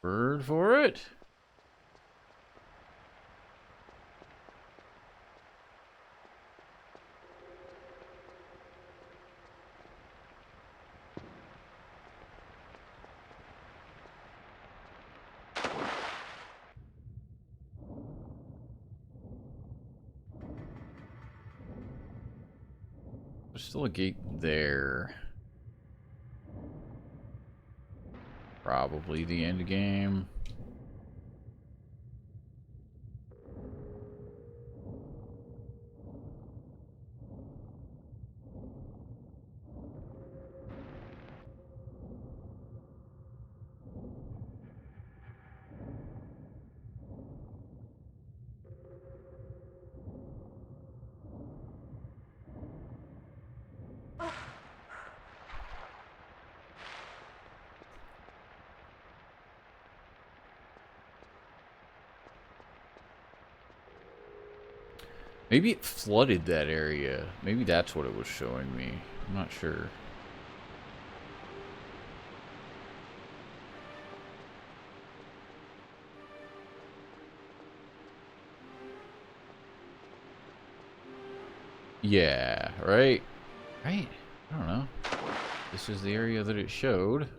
Word for it. There's still a gate there. Probably the end game. Maybe it flooded that area. Maybe that's what it was showing me. I'm not sure. Yeah, right? Right? I don't know. This is the area that it showed.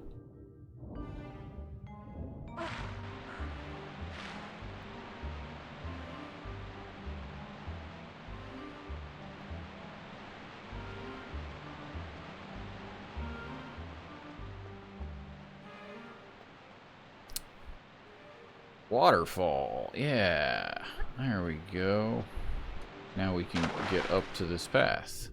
Waterfall. Yeah. There we go. Now we can get up to this path.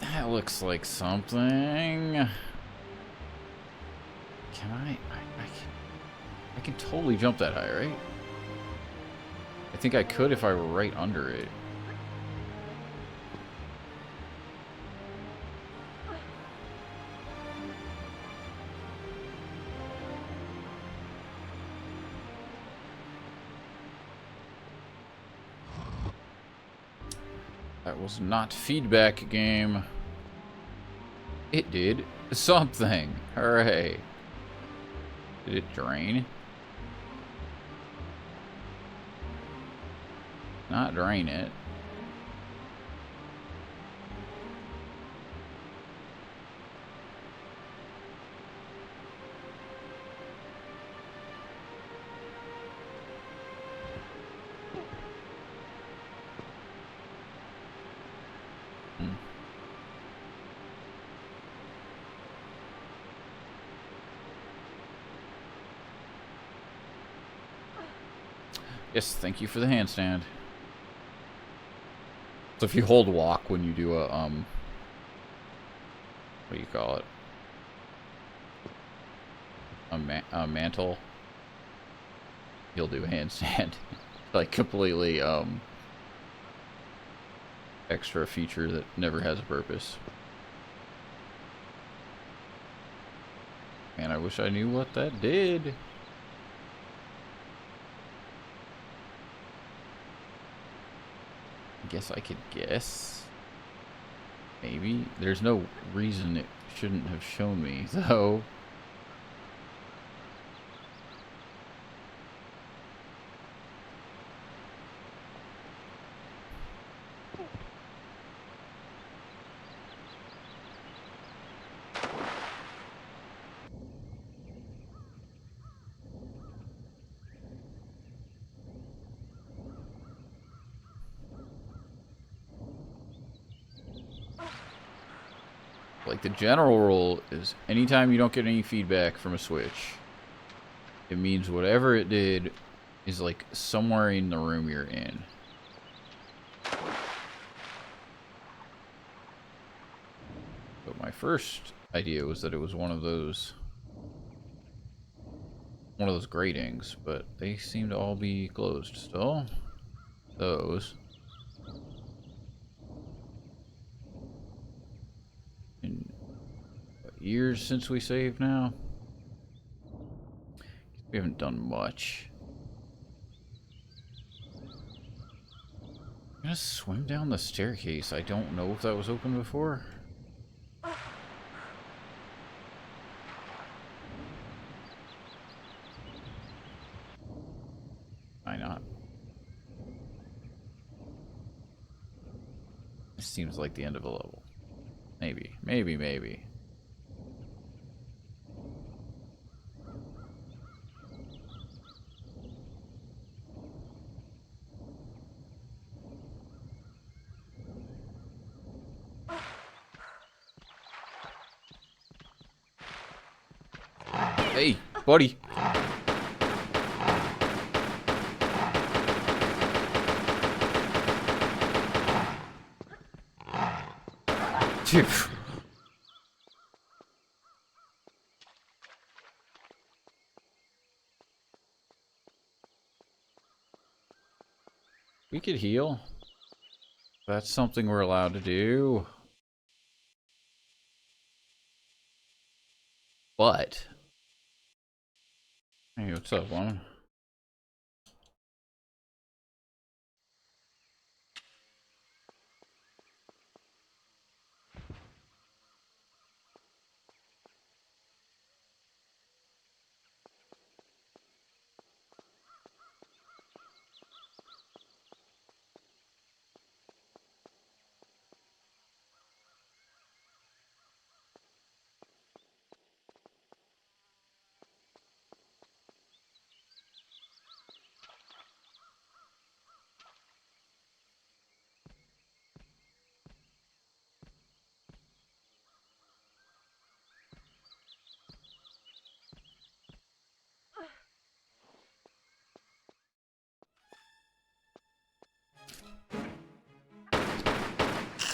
That looks like something. Can I can totally jump that high, right? I think I could if I were right under it. That was not feedback game. It did something. Hooray. Did it drain? Not drain it. Yes, thank you for the handstand. So if you hold walk when you do a, what do you call it? A mantle. You'll do a handstand. Like completely, extra feature that never has a purpose. Man, I wish I knew what that did. Guess I could guess. Maybe. There's no reason it shouldn't have shown me, though. Like, the general rule is anytime you don't get any feedback from a Switch, it means whatever it did is like somewhere in the room you're in. But my first idea was that it was one of those gratings, but they seem to all be closed still. Those. In what, years since we saved now? We haven't done much. I'm gonna swim down the staircase. I don't know if that was open before. Why not? This seems like the end of a level. Maybe. Maybe. Hey, buddy. Dude. We could heal. That's something we're allowed to do. But. Hey, what's up, woman?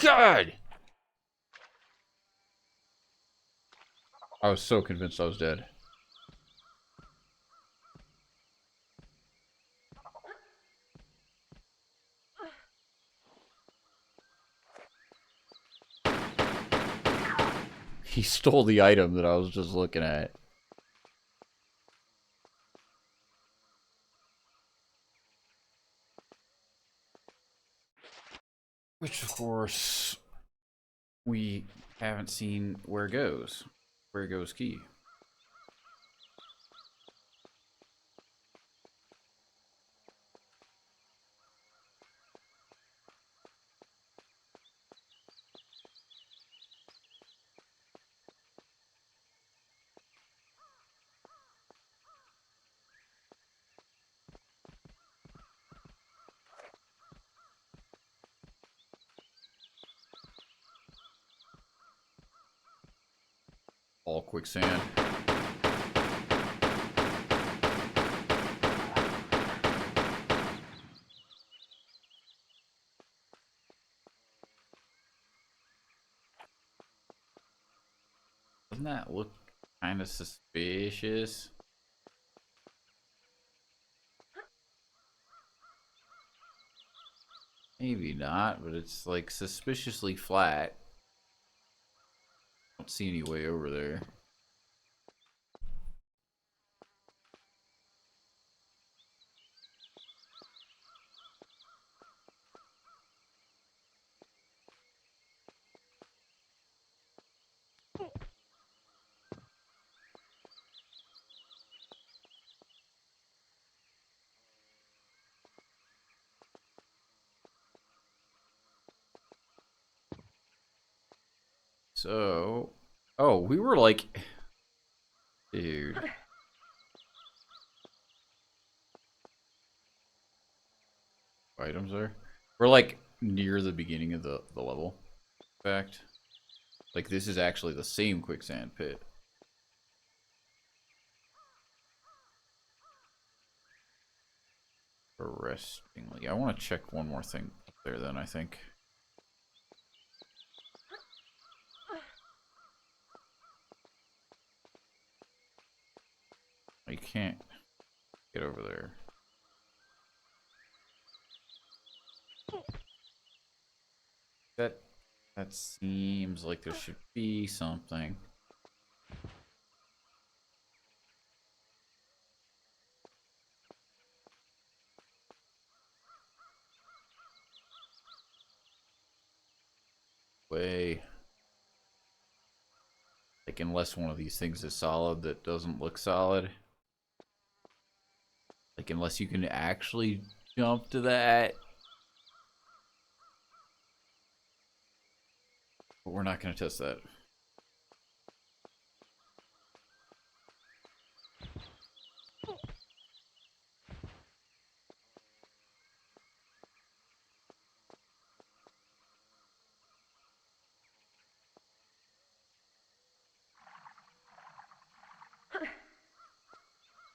God! I was so convinced I was dead. He stole the item that I was just looking at. Which, of course, we haven't seen where it goes. Where it goes key. All quicksand. Doesn't that look kind of suspicious? Maybe not, but it's like suspiciously flat. Don't see any way over there. So, oh, we were like, dude. Items there. We're like near the beginning of the level. In fact, like this is actually the same quicksand pit. Interestingly. I want to check one more thing up there then, I think. You can't get over there. That seems like there should be something. Way. Like, unless one of these things is solid that doesn't look solid. Like, unless you can actually jump to that. But we're not going to test that.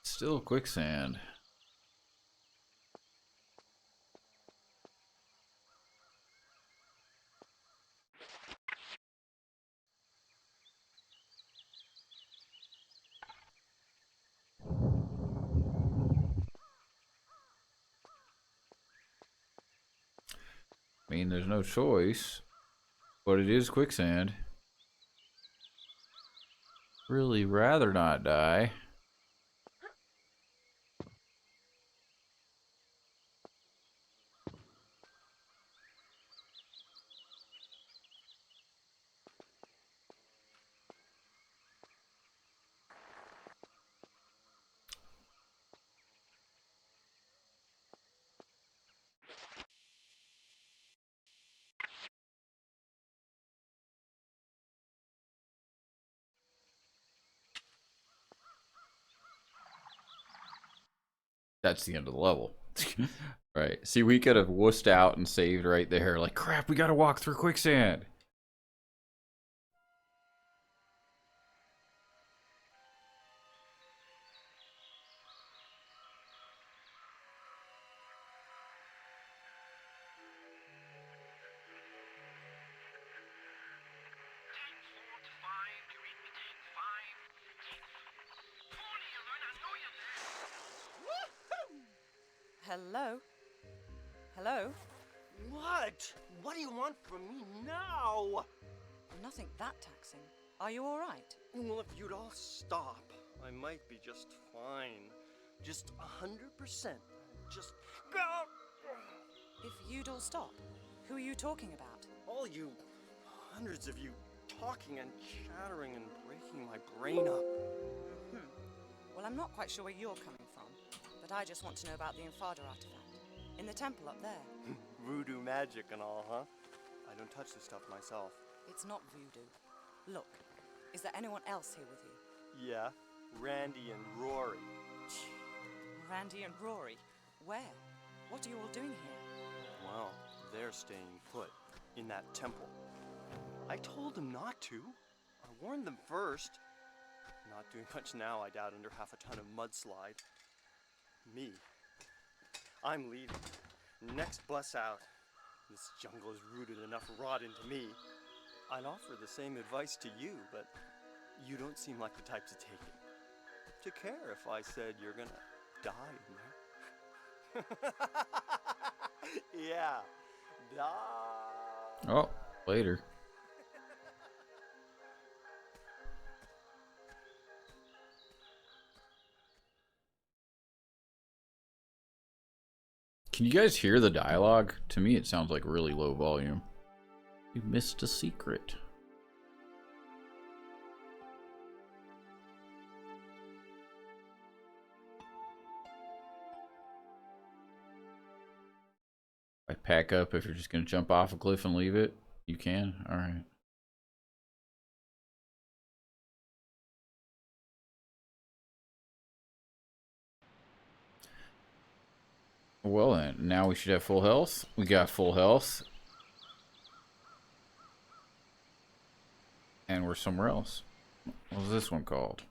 Still quicksand. I mean, there's no choice, but it is quicksand. Really rather not die. That's the end of the level. Right. See, we could have wussed out and saved right there. Like, crap, we gotta walk through quicksand. Hello? Hello? What? What do you want from me now? Nothing that taxing. Are you alright? Well, if you'd all stop, I might be just fine. Just 100%. Just go. If you'd all stop, who are you talking about? All you, hundreds of you, talking and chattering and breaking my brain up. Well, I'm not quite sure where you're coming from, but I just want to know about the Infada artifact. In the temple up there. Voodoo magic and all, huh? I don't touch this stuff myself. It's not voodoo. Look, is there anyone else here with you? Yeah, Randy and Rory. Randy and Rory? Where? What are you all doing here? Well, they're staying put in that temple. I told them not to. I warned them first. Not doing much now, I doubt, under half a ton of mudslide. Me. I'm leaving. Next bus out. This jungle has rooted enough rot into me. I'd offer the same advice to you, but you don't seem like the type to take it. To care if I said you're gonna die in there. Yeah, die. Oh, later. Can you guys hear the dialogue? To me, it sounds like really low volume. You missed a secret. I pack up if you're just going to jump off a cliff and leave it. You can? Alright. Well then, now we should have full health. We got full health. And we're somewhere else. What was this one called?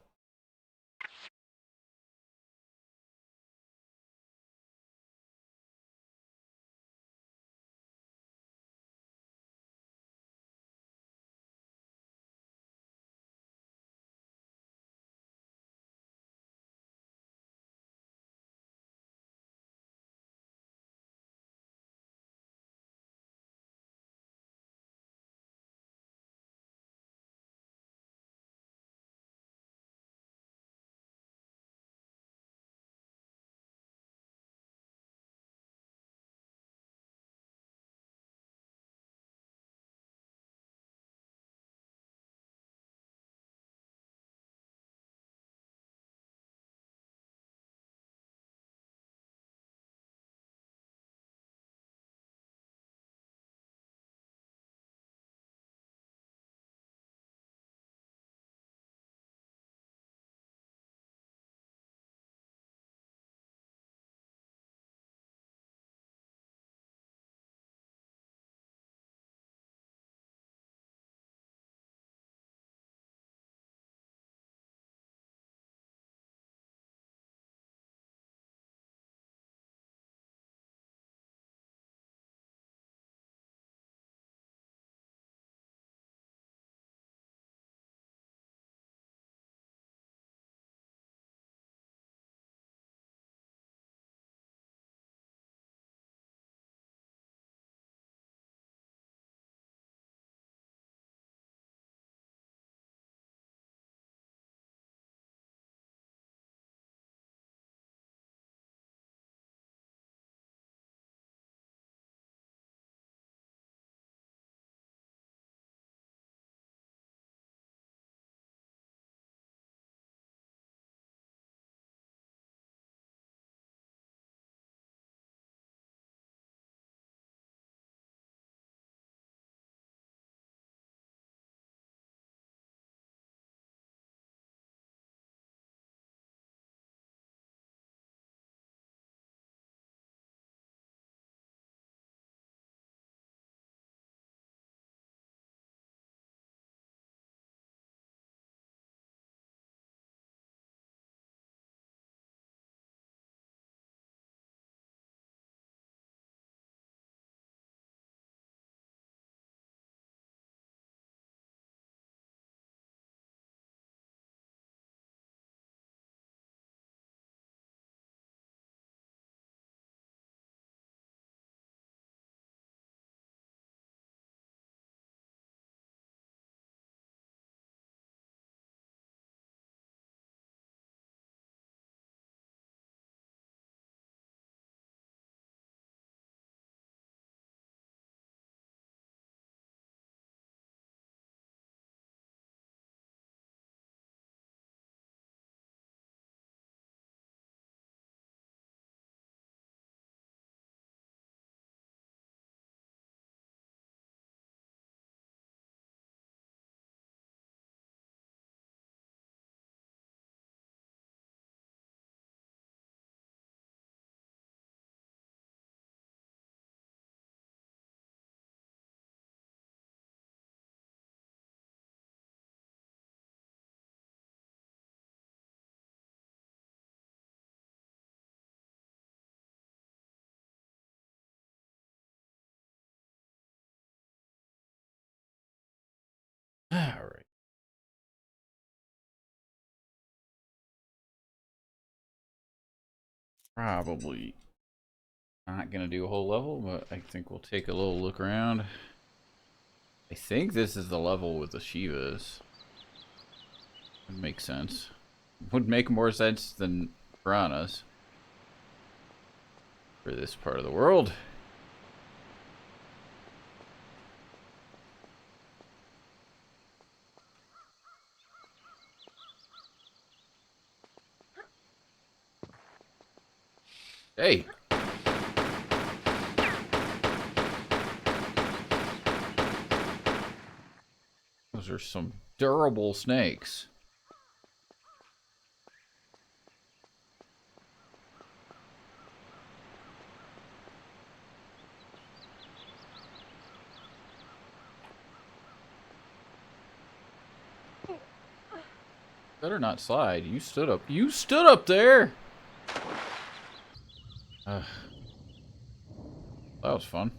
Alright. Probably not gonna do a whole level, but I think we'll take a little look around. I think this is the level with the Shivas. Would make sense. Would make more sense than piranhas for this part of the world. Hey! Those are some durable snakes. Better not slide. You stood up. You stood up there! That was fun.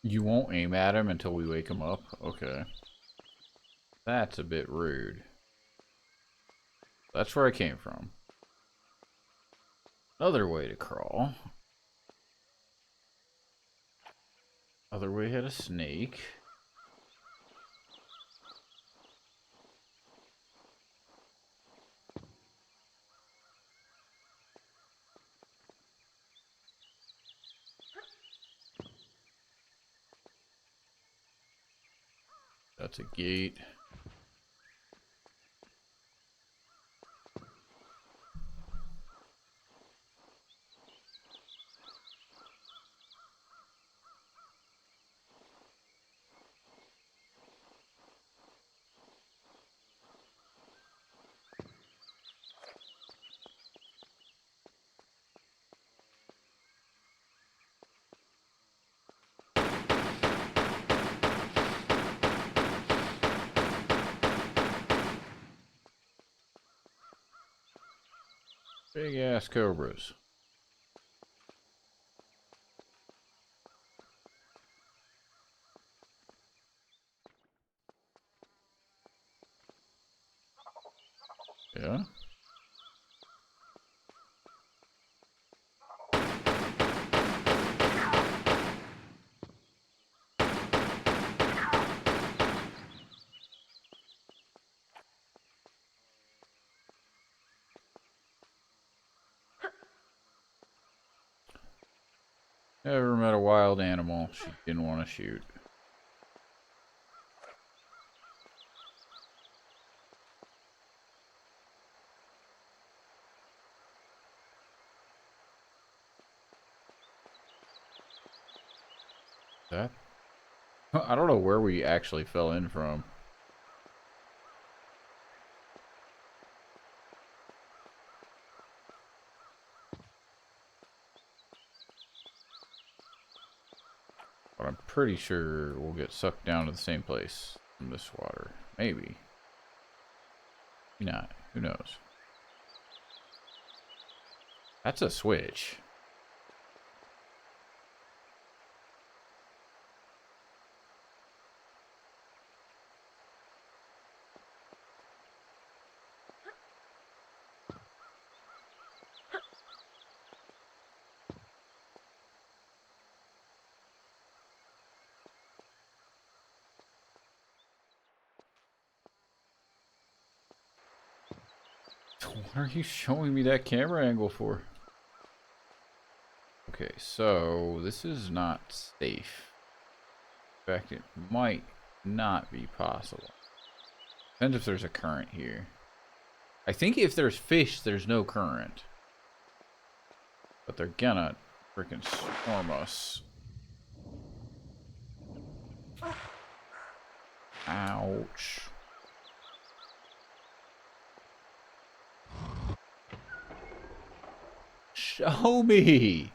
You won't aim at him until we wake him up? Okay. That's a bit rude. That's where I came from. Other way to crawl. Other way had a snake. That's a gate. Big ass cobras. Yeah? Never met a wild animal she didn't want to shoot. That? I don't know where we actually fell in from. But I'm pretty sure we'll get sucked down to the same place from this water. Maybe. Maybe not. Who knows? That's a switch. What are you showing me that camera angle for? Okay, so this is not safe. In fact, it might not be possible. Depends if there's a current here. I think if there's fish, there's no current. But they're gonna freaking swarm us. Ouch. Show me.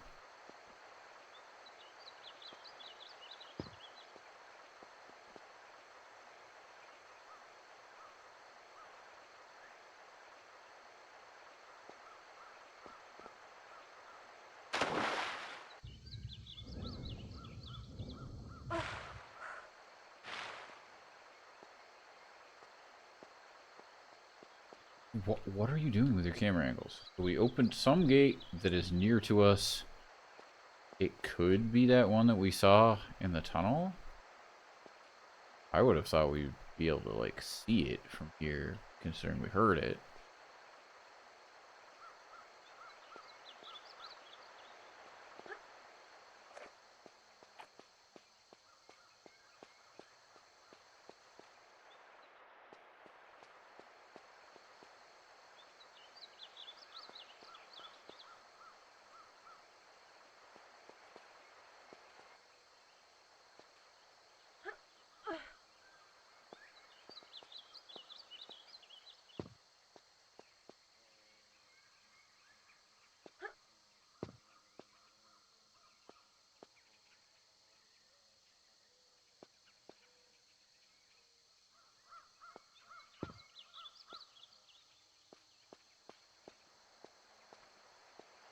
What are you doing with your camera angles? We opened some gate that is near to us. It could be that one that we saw in the tunnel. I would have thought we'd be able to, like, see it from here, considering we heard it.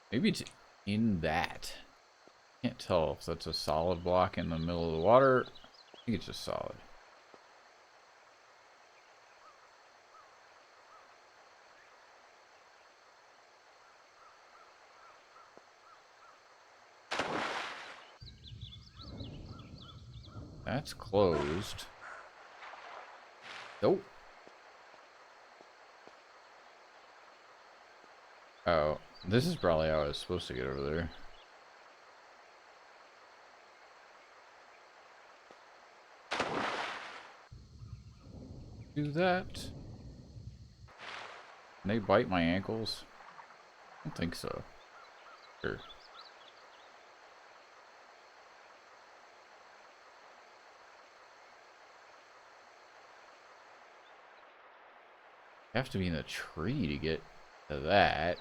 Maybe it's in that. Can't tell if that's a solid block in the middle of the water. I think it's just solid. That's closed. Nope. Oh, this is probably how I was supposed to get over there. Do that. Can they bite my ankles? I don't think so. Sure. Have to be in the tree to get to that.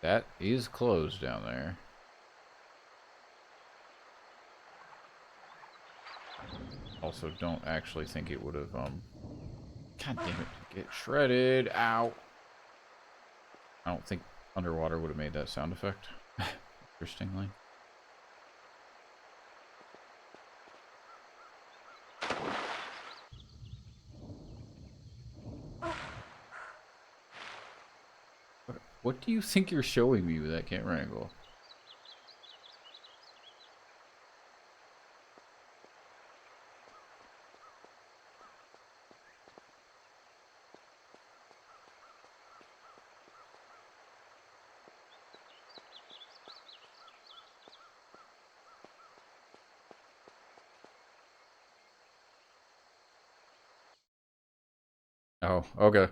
That is closed down there. Also, don't actually think it would have, God damn it. Get shredded. Ow. I don't think underwater would have made that sound effect. Interestingly. What do you think you're showing me with that camera angle? Oh, okay.